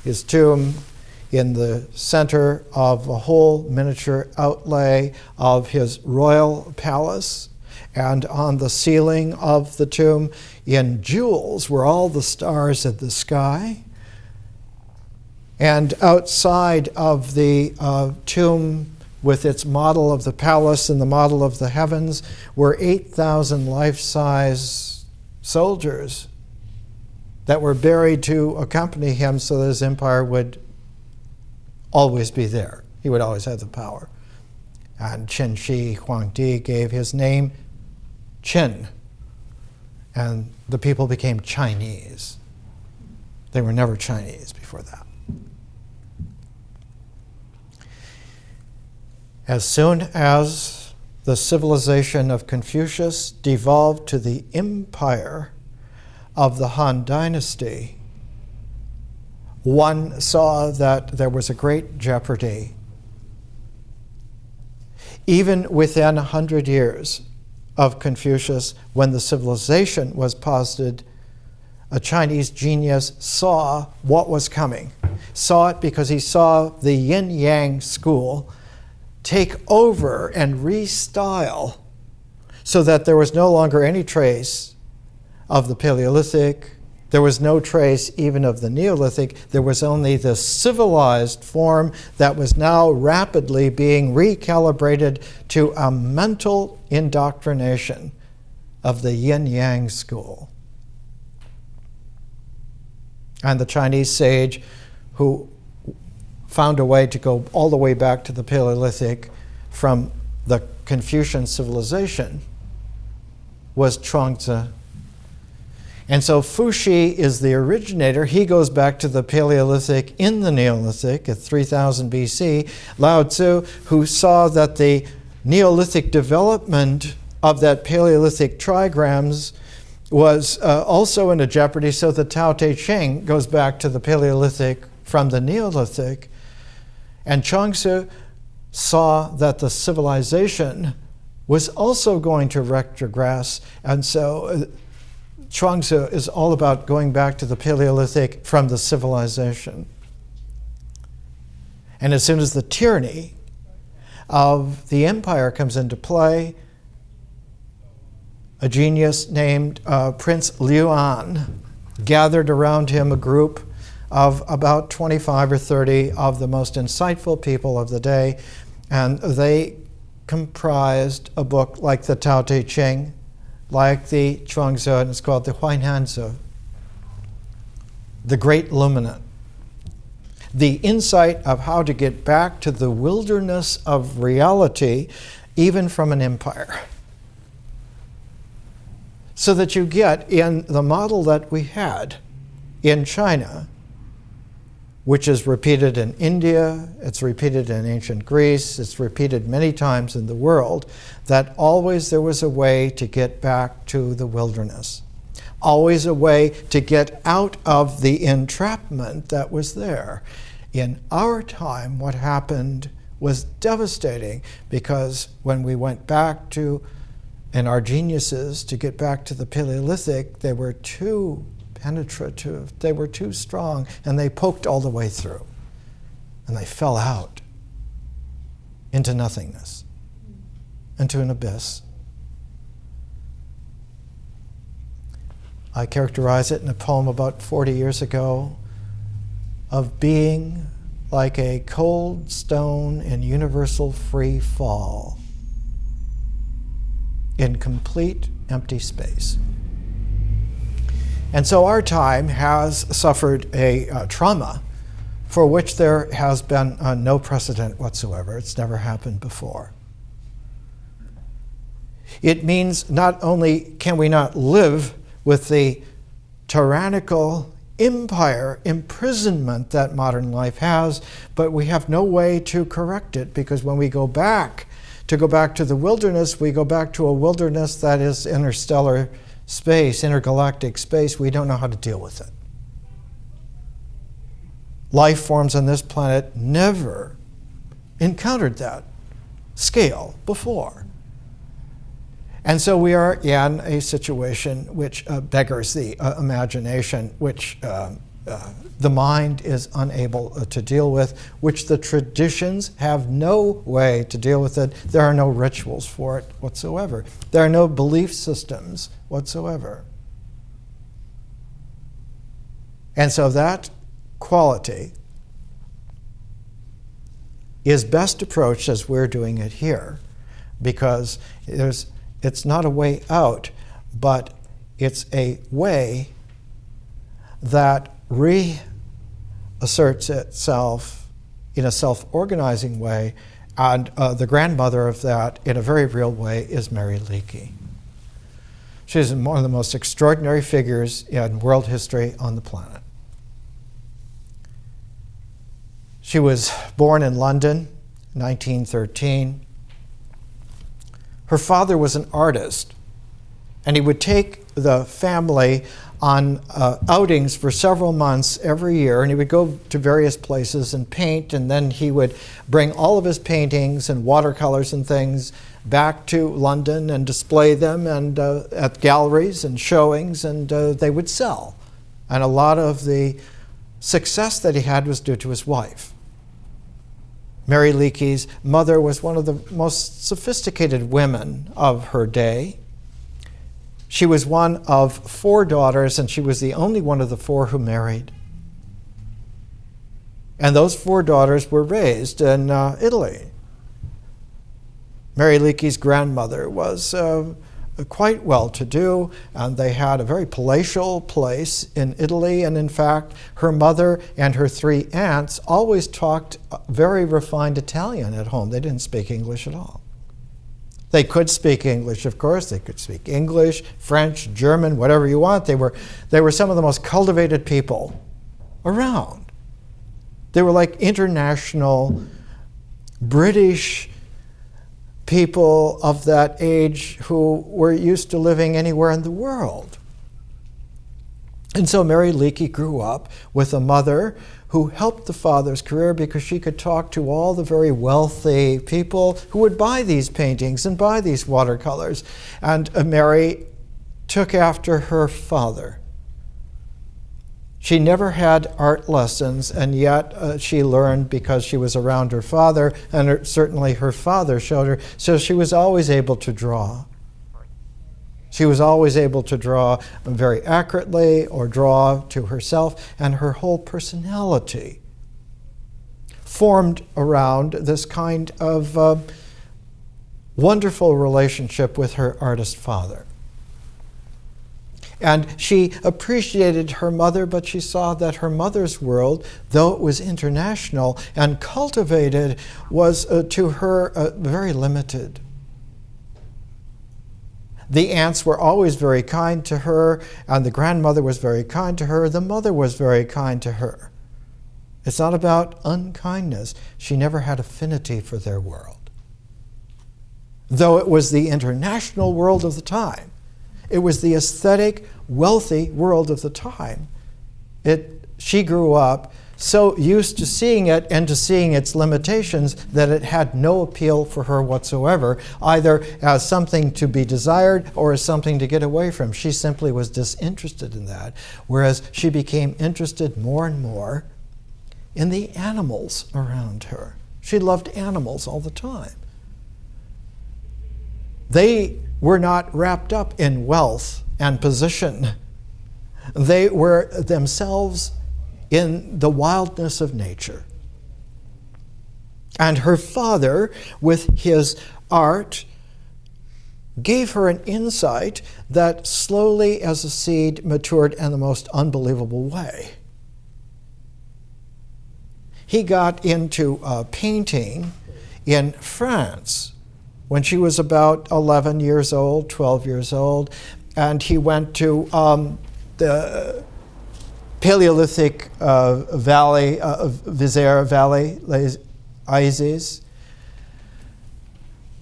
S1: His tomb in the center of a whole miniature outlay of his royal palace, and on the ceiling of the tomb in jewels were all the stars of the sky. And outside of the tomb, with its model of the palace and the model of the heavens, were 8,000 life-size soldiers that were buried to accompany him so that his empire would always be there. He would always have the power. And Qin Shi Huangdi gave his name Qin, and the people became Chinese. They were never Chinese before that. As soon as the civilization of Confucius devolved to the empire of the Han Dynasty, one saw that there was a great jeopardy. Even within 100 years of Confucius, when the civilization was posited, a Chinese genius saw what was coming. Saw it because he saw the yin-yang school take over and restyle so that there was no longer any trace of the Paleolithic. There was no trace even of the Neolithic. There was only the civilized form that was now rapidly being recalibrated to a mental indoctrination of the yin-yang school. And the Chinese sage who found a way to go all the way back to the Paleolithic from the Confucian civilization was Chuang-Tzu. And so Fuxi is the originator. He goes back to the Paleolithic in the Neolithic at 3000 BC. Lao Tzu, who saw that the Neolithic development of that Paleolithic trigrams was also into jeopardy, so the Tao Te Ching goes back to the Paleolithic from the Neolithic, and Chuang-Tzu saw that the civilization was also going to retrogress, and so Chuang-Tzu is all about going back to the Paleolithic from the civilization. And as soon as the tyranny of the empire comes into play, a genius named Prince Liuan gathered around him a group of about 25 or 30 of the most insightful people of the day, and they comprised a book like the Tao Te Ching, like the Chuang-Tzu, and it's called the Huainan-Tzu, the Great Luminant, the insight of how to get back to the wilderness of reality, even from an empire. So that you get in the model that we had in China, which is repeated in India, it's repeated in ancient Greece, it's repeated many times in the world, that always there was a way to get back to the wilderness. Always a way to get out of the entrapment that was there. In our time, what happened was devastating, because when we went back to, and our geniuses, to get back to the Paleolithic, they were too penetrative, they were too strong, and they poked all the way through. And they fell out into nothingness, into an abyss. I characterize it in a poem about 40 years ago of being like a cold stone in universal free fall in complete empty space. And so our time has suffered a trauma for which there has been no precedent whatsoever. It's never happened before. It means not only can we not live with the tyrannical empire imprisonment that modern life has, but we have no way to correct it, because when we go back to the wilderness, we go back to a wilderness that is interstellar space, intergalactic space. We don't know how to deal with it. Life forms on this planet never encountered that scale before. And so we are in a situation which beggars the imagination, which the mind is unable to deal with, which the traditions have no way to deal with it. There are no rituals for it whatsoever. There are no belief systems whatsoever. And so that quality is best approached as we're doing it here, because it's not a way out, but it's a way that reasserts itself in a self-organizing way, and the grandmother of that, in a very real way, is Mary Leakey. She's one of the most extraordinary figures in world history on the planet. She was born in London, 1913. Her father was an artist, and he would take the family on outings for several months every year, and he would go to various places and paint, and then he would bring all of his paintings and watercolors and things back to London and display them and at galleries and showings, and they would sell. And a lot of the success that he had was due to his wife. Mary Leakey's mother was one of the most sophisticated women of her day. She was one of 4 daughters, and she was the only one of the 4 who married. And those 4 daughters were raised in Italy. Mary Leakey's grandmother was quite well-to-do, and they had a very palatial place in Italy. And in fact, her mother and her 3 aunts always talked very refined Italian at home. They didn't speak English at all. They could speak English, of course. They could speak English, French, German, whatever you want. They were some of the most cultivated people around. They were like international British people of that age who were used to living anywhere in the world. And so Mary Leakey grew up with a mother who helped the father's career because she could talk to all the very wealthy people who would buy these paintings and buy these watercolors. And Mary took after her father. She never had art lessons, and yet she learned because she was around her father, and certainly her father showed her. So she was always able to draw. She was always able to draw very accurately or draw to herself, and her whole personality formed around this kind of wonderful relationship with her artist father. And she appreciated her mother, but she saw that her mother's world, though it was international and cultivated, was to her very limited. The aunts were always very kind to her, and the grandmother was very kind to her. The mother was very kind to her. It's not about unkindness. She never had affinity for their world. Though it was the international world of the time, it was the aesthetic, wealthy world of the time. She grew up so used to seeing it and to seeing its limitations that it had no appeal for her whatsoever, either as something to be desired or as something to get away from. She simply was disinterested in that, whereas she became interested more and more in the animals around her. She loved animals all the time. They were not wrapped up in wealth and position. They were themselves in the wildness of nature. And her father, with his art, gave her an insight that slowly as a seed matured in the most unbelievable way. He got into painting in France when she was about 11 years old, 12 years old, and he went to the Paleolithic valley, Vézère Valley, Les Aizes.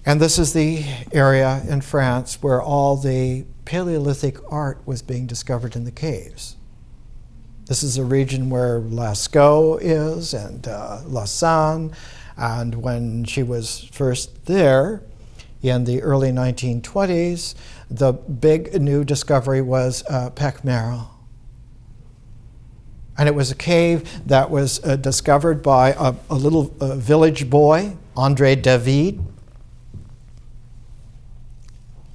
S1: And this is the area in France where all the Paleolithic art was being discovered in the caves. This is a region where Lascaux is and Lausanne. And when she was first there, in the early 1920s, the big new discovery was Pecmerel. And it was a cave that was discovered by a little village boy, André David.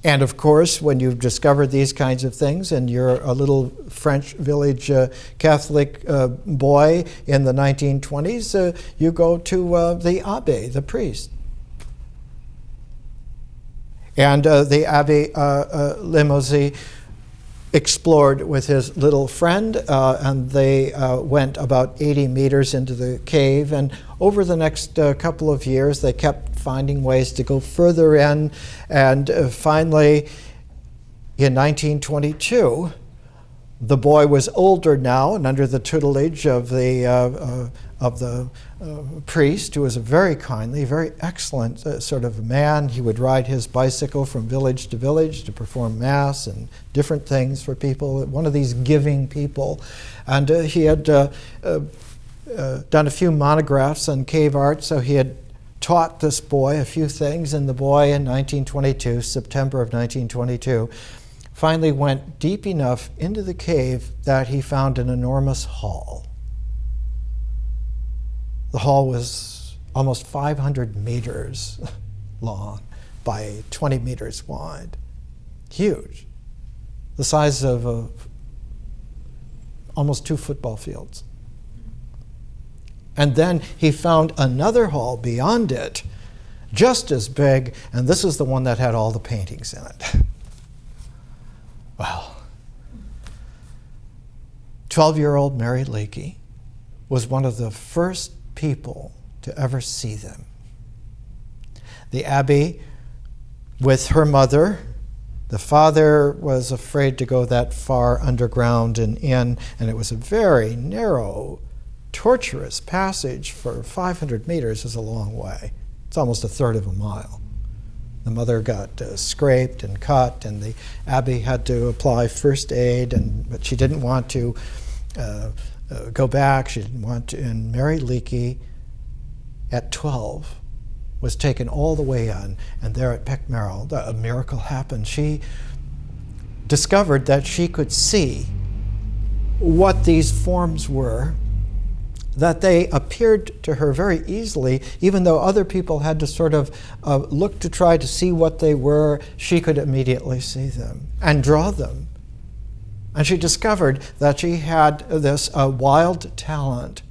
S1: And of course, when you've discovered these kinds of things and you're a little French village Catholic boy in the 1920s, you go to the abbé, the priest. And the Abbé Limousin explored with his little friend, and they went about 80 meters into the cave. And over the next couple of years, they kept finding ways to go further in. And finally, in 1922, the boy was older now and under the tutelage of the priest, who was a very kindly, very excellent sort of man. He would ride his bicycle from village to village to perform mass and different things for people, one of these giving people. And he had done a few monographs on cave art, so he had taught this boy a few things, and the boy in 1922, September of 1922, finally went deep enough into the cave that he found an enormous hall. The hall was almost 500 meters long by 20 meters wide. Huge. The size of almost 2 football fields. And then he found another hall beyond it, just as big, and this is the one that had all the paintings in it. Well, 12-year-old Mary Leakey was one of the first people to ever see them. The abbé with her mother. The father was afraid to go that far underground and in, and it was a very narrow, tortuous passage. For 500 meters is a long way. It's almost a third of a mile. The mother got scraped and cut, and the abbey had to apply first aid, but she didn't want to go back. She didn't want to. And Mary Leakey, at 12, was taken all the way in, and there at Peckmerrill, a miracle happened. She discovered that she could see what these forms were, that they appeared to her very easily, even though other people had to sort of look to try to see what they were. She could immediately see them and draw them. And she discovered that she had this wild talent.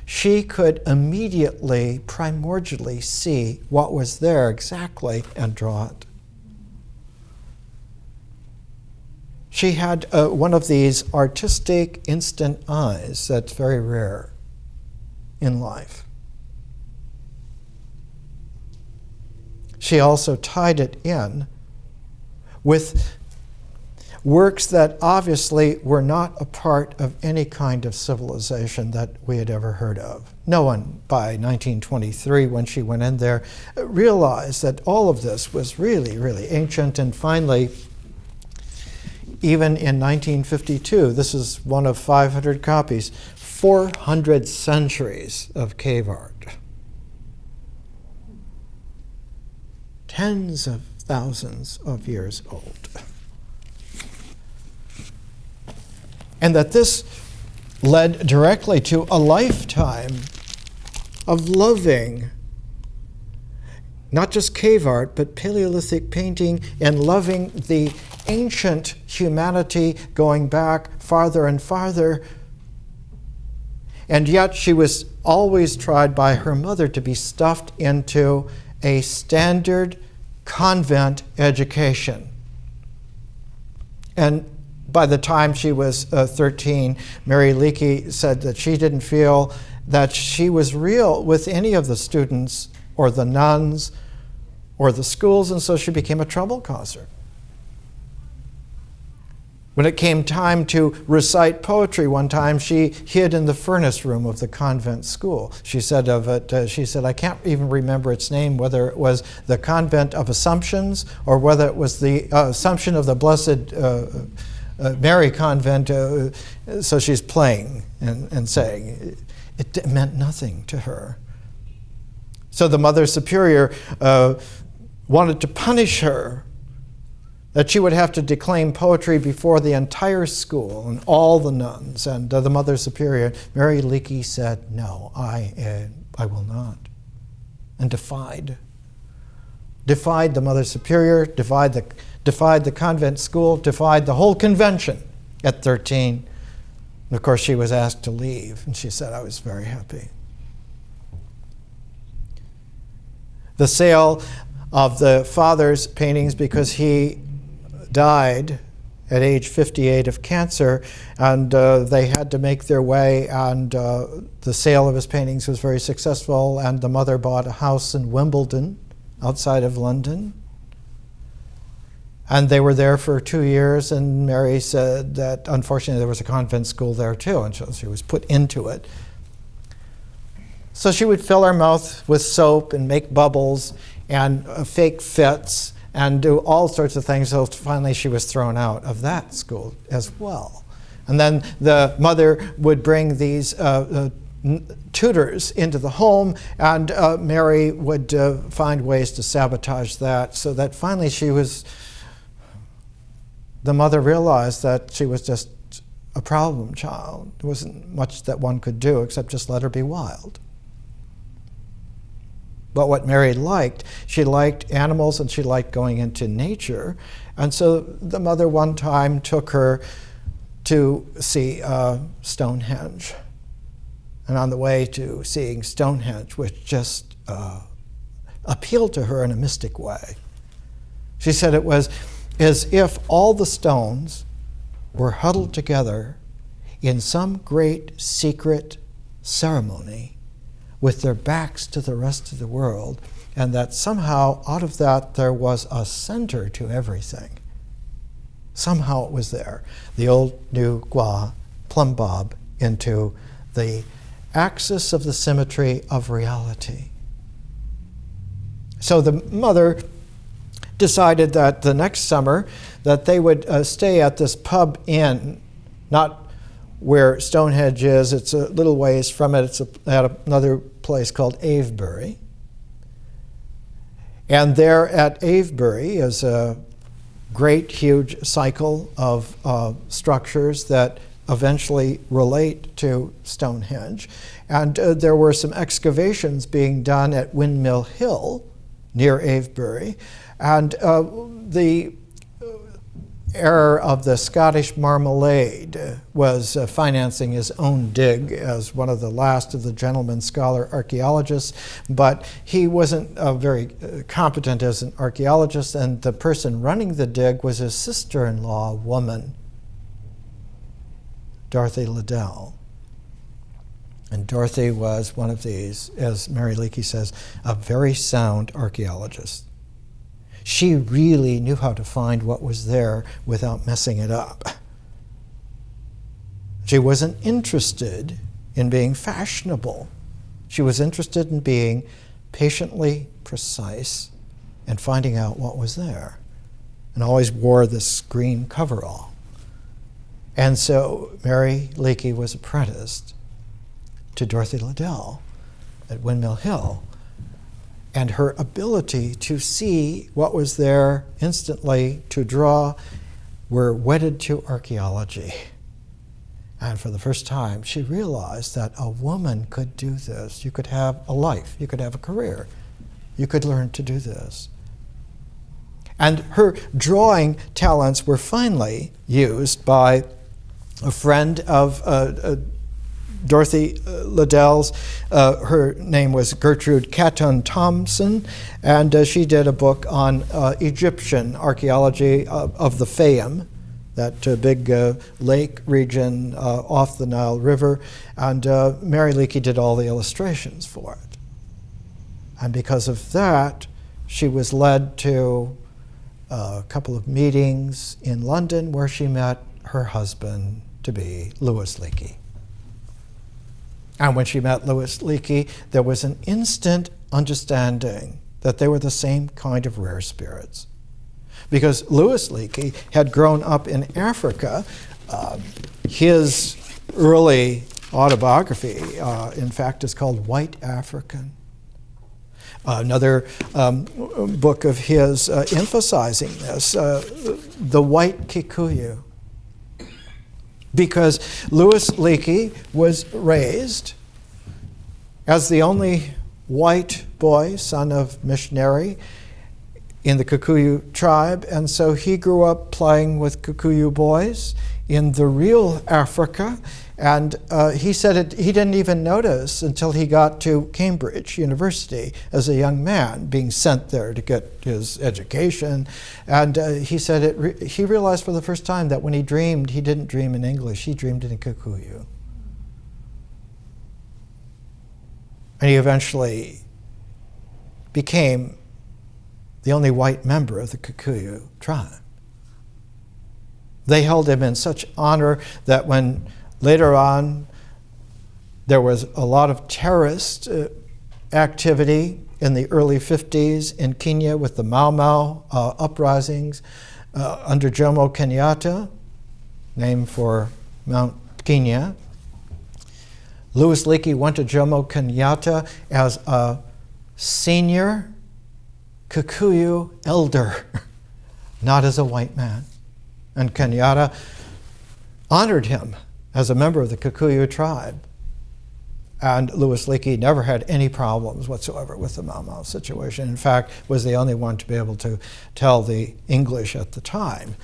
S1: She could immediately, primordially see what was there exactly and draw it. She had one of these artistic instant eyes that's very rare in life. She also tied it in with works that obviously were not a part of any kind of civilization that we had ever heard of. No one by 1923, when she went in there, realized that all of this was really, really ancient. And finally, even in 1952, this is one of 500 copies, 400 centuries of cave art. Tens of thousands of years old. And that this led directly to a lifetime of loving not just cave art, but Paleolithic painting, and loving the ancient humanity going back farther and farther. And yet she was always tried by her mother to be stuffed into a standard convent education. And by the time she was 13, Mary Leakey said that she didn't feel that she was real with any of the students or the nuns or the schools, and so she became a trouble causer. When it came time to recite poetry one time, she hid in the furnace room of the convent school. She said of it, she said, I can't even remember its name, whether it was the Convent of Assumptions or whether it was the Assumption of the Blessed Mary Convent. So she's playing and saying. It meant nothing to her. So the Mother Superior wanted to punish her, that she would have to declaim poetry before the entire school and all the nuns. And the Mother Superior, Mary Leakey, said, no, I will not. And defied the Mother Superior, defied the convent school, defied the whole convention at 13. And of course, she was asked to leave, and she said, I was very happy. The sale of the father's paintings, because he died at age 58 of cancer, and they had to make their way, and the sale of his paintings was very successful, and the mother bought a house in Wimbledon, outside of London. And they were there for 2 years, and Mary said that unfortunately there was a convent school there too, and so she was put into it. So she would fill her mouth with soap and make bubbles and fake fits and do all sorts of things. So finally she was thrown out of that school as well. And then the mother would bring these tutors into the home, and Mary would find ways to sabotage that, so that finally the mother realized that she was just a problem child. There wasn't much that one could do except just let her be wild. But what Mary liked, she liked animals and she liked going into nature. And so the mother one time took her to see Stonehenge. And on the way to seeing Stonehenge, which just appealed to her in a mystic way. She said it was as if all the stones were huddled together in some great secret ceremony with their backs to the rest of the world, and that somehow out of that there was a center to everything. Somehow it was there. The old new gua plumb bob into the axis of the symmetry of reality. So the mother decided that the next summer that they would stay at this pub inn, not where Stonehenge is. It's a little ways from it. It's at another place called Avebury. And there at Avebury is a great, huge cycle of structures that eventually relate to Stonehenge. And there were some excavations being done at Windmill Hill near Avebury. And the heir of the Scottish Marmalade was financing his own dig as one of the last of the gentleman scholar archaeologists, but he wasn't very competent as an archaeologist, and the person running the dig was his sister-in-law woman, Dorothy Liddell. And Dorothy was one of these, as Mary Leakey says, a very sound archaeologist. She really knew how to find what was there without messing it up. She wasn't interested in being fashionable. She was interested in being patiently precise and finding out what was there, and always wore this green coverall. And so Mary Leakey was apprenticed to Dorothy Liddell at Windmill Hill. And her ability to see what was there instantly, to draw, were wedded to archaeology. And for the first time, she realized that a woman could do this. You could have a life. You could have a career. You could learn to do this. And her drawing talents were finally used by a friend of Dorothy Liddell's. Her name was Gertrude Catton Thompson, and she did a book on Egyptian archaeology of the Fayum, that big lake region off the Nile River, and Mary Leakey did all the illustrations for it. And because of that, she was led to a couple of meetings in London where she met her husband to be Louis Leakey. And when she met Louis Leakey, there was an instant understanding that they were the same kind of rare spirits. Because Louis Leakey had grown up in Africa. His early autobiography, in fact, is called White African. Another book of his emphasizing this, The White Kikuyu. Because Louis Leakey was raised as the only white boy, son of missionary in the Kikuyu tribe, and so he grew up playing with Kikuyu boys in the real Africa, and he said he didn't even notice until he got to Cambridge University as a young man, being sent there to get his education. And he said he realized for the first time that when he dreamed, he didn't dream in English, he dreamed in Kikuyu. And he eventually became the only white member of the Kikuyu tribe. They held him in such honor that when later on there was a lot of terrorist activity in the early 50s in Kenya with the Mau Mau uprisings under Jomo Kenyatta, named for Mount Kenya. Louis Leakey went to Jomo Kenyatta as a senior Kikuyu elder, not as a white man. And Kenyatta honored him as a member of the Kikuyu tribe. And Louis Leakey never had any problems whatsoever with the Mau Mau situation. In fact, was the only one to be able to tell the English at the time.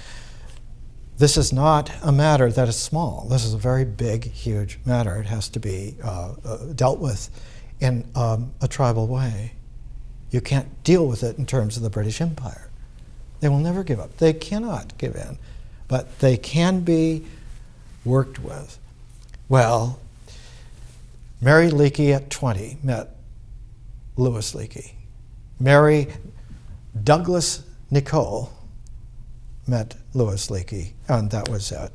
S1: This is not a matter that is small. This is a very big, huge matter. It has to be dealt with in a tribal way. You can't deal with it in terms of the British Empire. They will never give up. They cannot give in. But they can be worked with. Well, Mary Leakey at 20 met Louis Leakey. Mary Douglas Nicole met Louis Leakey, and that was it.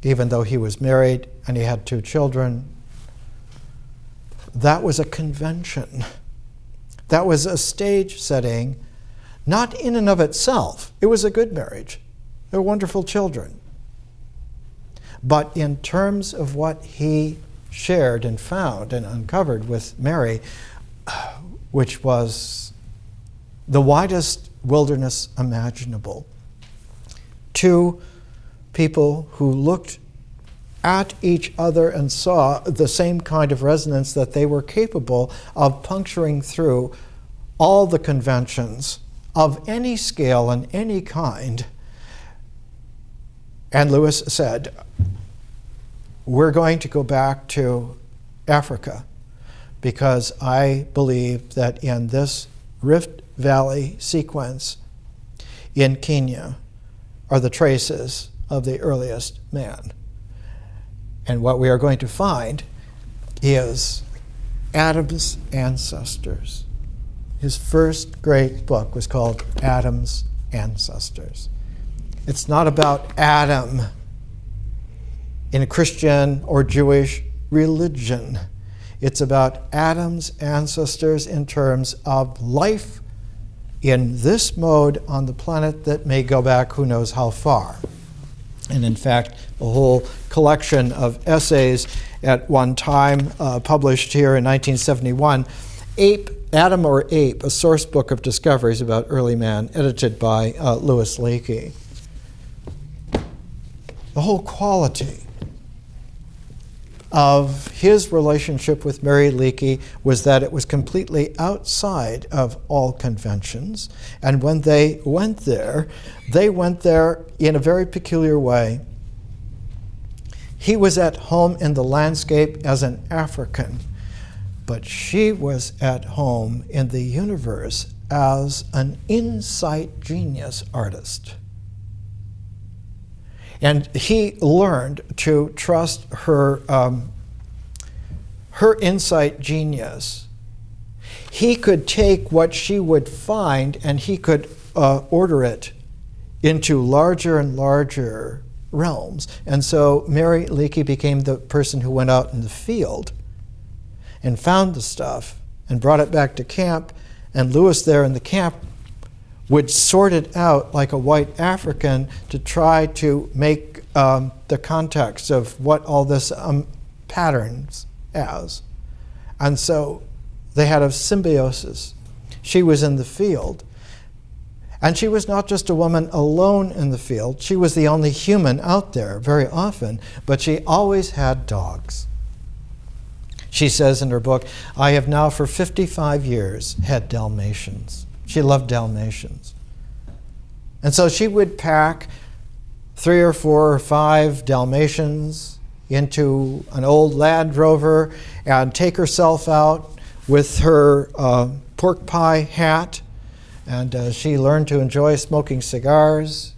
S1: Even though he was married and he had 2 children, that was a convention. That was a stage setting, Not in and of itself. It was a good marriage. They were wonderful children. But in terms of what he shared and found and uncovered with Mary, which was the widest wilderness imaginable. Two people who looked at each other and saw the same kind of resonance that they were capable of puncturing through all the conventions of any scale and any kind. And Lewis said, we're going to go back to Africa because I believe that in this Rift Valley sequence in Kenya are the traces of the earliest man. And what we are going to find is Adam's ancestors. His first great book was called Adam's Ancestors. It's not about Adam in a Christian or Jewish religion. It's about Adam's ancestors in terms of life in this mode on the planet that may go back who knows how far. And in fact, a whole collection of essays at one time published here in 1971, Adam or Ape, a source book of discoveries about early man, edited by Louis Leakey. The whole quality of his relationship with Mary Leakey was that it was completely outside of all conventions. And when they went there in a very peculiar way. He was at home in the landscape as an African, but she was at home in the universe as an insight genius artist. And he learned to trust her insight genius. He could take what she would find and he could order it into larger and larger realms. And so Mary Leakey became the person who went out in the field and found the stuff and brought it back to camp, and Lewis there in the camp would sort it out like a white African to try to make the context of what all this patterns as. And so they had a symbiosis. She was in the field. And she was not just a woman alone in the field. She was the only human out there very often, but she always had dogs. She says in her book, I have now for 55 years had Dalmatians. She loved Dalmatians. And so she would pack 3 or 4 or 5 Dalmatians into an old Land Rover and take herself out with her pork pie hat. And she learned to enjoy smoking cigars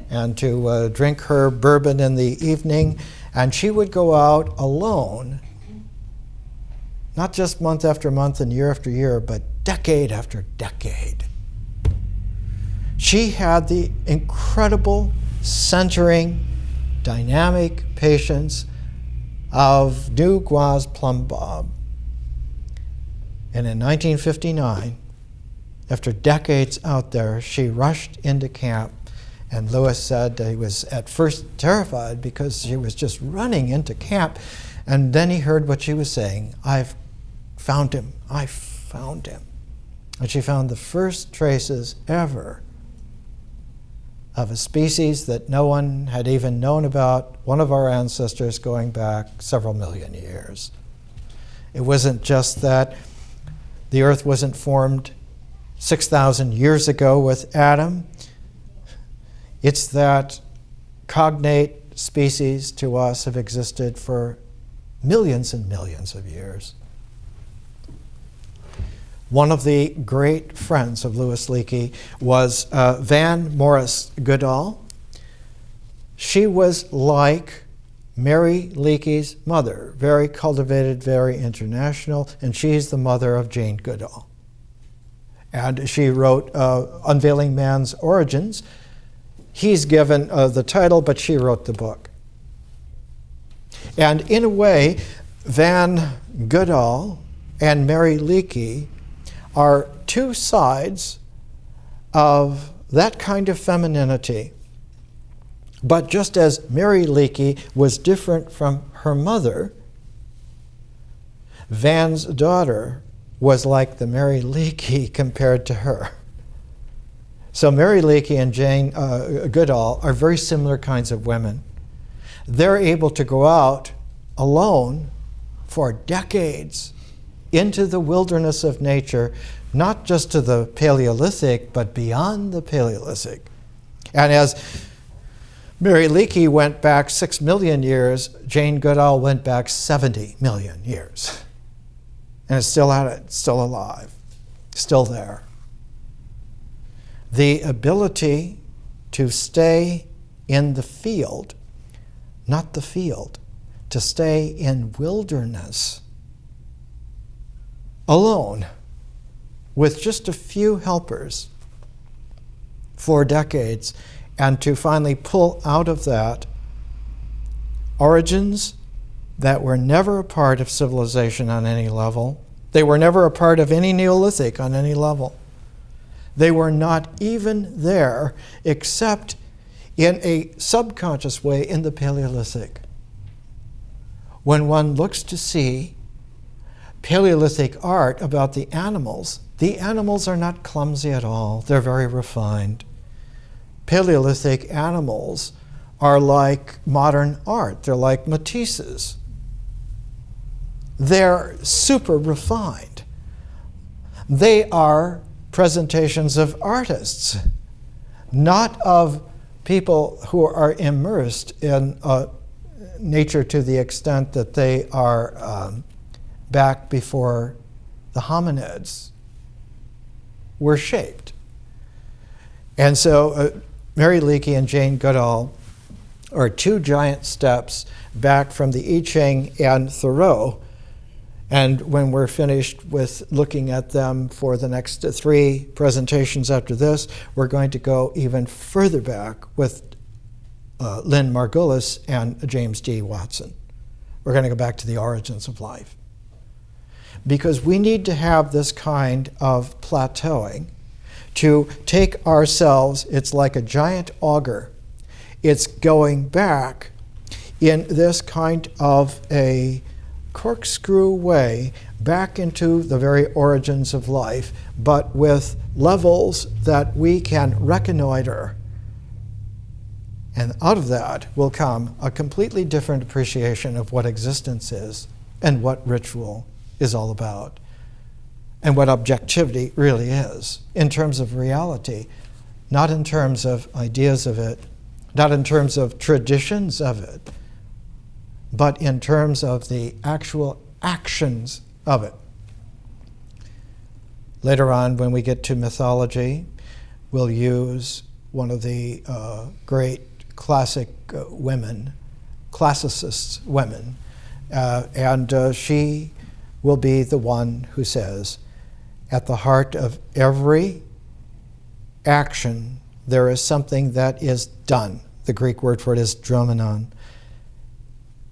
S1: and to drink her bourbon in the evening. And she would go out alone, not just month after month and year after year, but decade after decade. She had the incredible, centering, dynamic patience of New Gauze Plum Bob. And in 1959, after decades out there, she rushed into camp, and Lewis said he was at first terrified because she was just running into camp, and then he heard what she was saying, I've found him, I found him. And she found the first traces ever of a species that no one had even known about, one of our ancestors going back several million years. It wasn't just that the earth wasn't formed 6,000 years ago with Adam. It's that cognate species to us have existed for millions and millions of years. One of the great friends of Louis Leakey was Van Morris Goodall. She was like Mary Leakey's mother, very cultivated, very international, and she's the mother of Jane Goodall. And she wrote Unveiling Man's Origins. He's given the title, but she wrote the book. And in a way, Van Goodall and Mary Leakey are two sides of that kind of femininity. But just as Mary Leakey was different from her mother, Van's daughter was like the Mary Leakey compared to her. So Mary Leakey and Jane Goodall are very similar kinds of women. They're able to go out alone for decades into the wilderness of nature, not just to the Paleolithic, but beyond the Paleolithic. And as Mary Leakey went back 6 million years, Jane Goodall went back 70 million years. And is still at it, still alive, still there. The ability to stay in the field, not the field, to stay in wilderness alone with just a few helpers for decades, and to finally pull out of that origins that were never a part of civilization on any level. They were never a part of any Neolithic on any level. They were not even there except in a subconscious way in the Paleolithic. When one looks to see Paleolithic art about the animals are not clumsy at all. They're very refined. Paleolithic animals are like modern art. They're like Matisse's. They're super refined. They are presentations of artists, not of people who are immersed in nature to the extent that they are back before the hominids were shaped. And so Mary Leakey and Jane Goodall are two giant steps back from the I Ching and Thoreau. And when we're finished with looking at them for the next 3 presentations after this, we're going to go even further back with Lynn Margulis and James D. Watson. We're going to go back to the origins of life. Because we need to have this kind of plateauing to take ourselves, it's like a giant auger. It's going back in this kind of a corkscrew way back into the very origins of life, but with levels that we can reconnoiter. And out of that will come a completely different appreciation of what existence is and what ritual is all about and what objectivity really is in terms of reality, not in terms of ideas of it, not in terms of traditions of it, but in terms of the actual actions of it. Later on, when we get to mythology, we'll use one of the great classic women, classicist women, and she will be the one who says, at the heart of every action, there is something that is done. The Greek word for it is dromenon.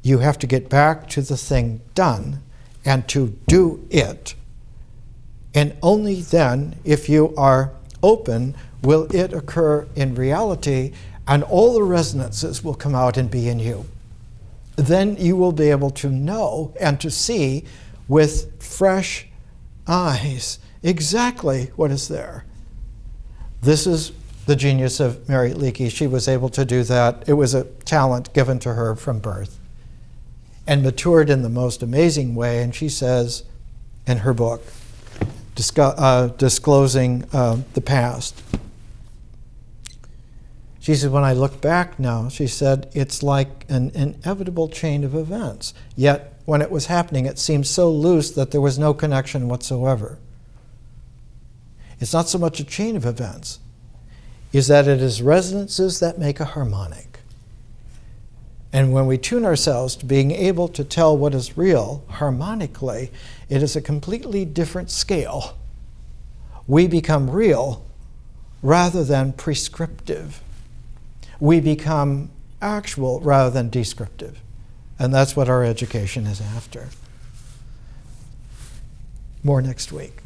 S1: You have to get back to the thing done and to do it. And only then, if you are open, will it occur in reality, and all the resonances will come out and be in you. Then you will be able to know and to see with fresh eyes exactly what is there. This is the genius of Mary Leakey. She was able to do that. It was a talent given to her from birth and matured in the most amazing way. And she says in her book, Disclosing the Past, she said, when I look back now, she said, it's like an inevitable chain of events. Yet when it was happening, it seemed so loose that there was no connection whatsoever. It's not so much a chain of events, is that it is resonances that make a harmonic. And when we tune ourselves to being able to tell what is real harmonically, it is a completely different scale. We become real rather than prescriptive. We become actual rather than descriptive. And that's what our education is after. More next week.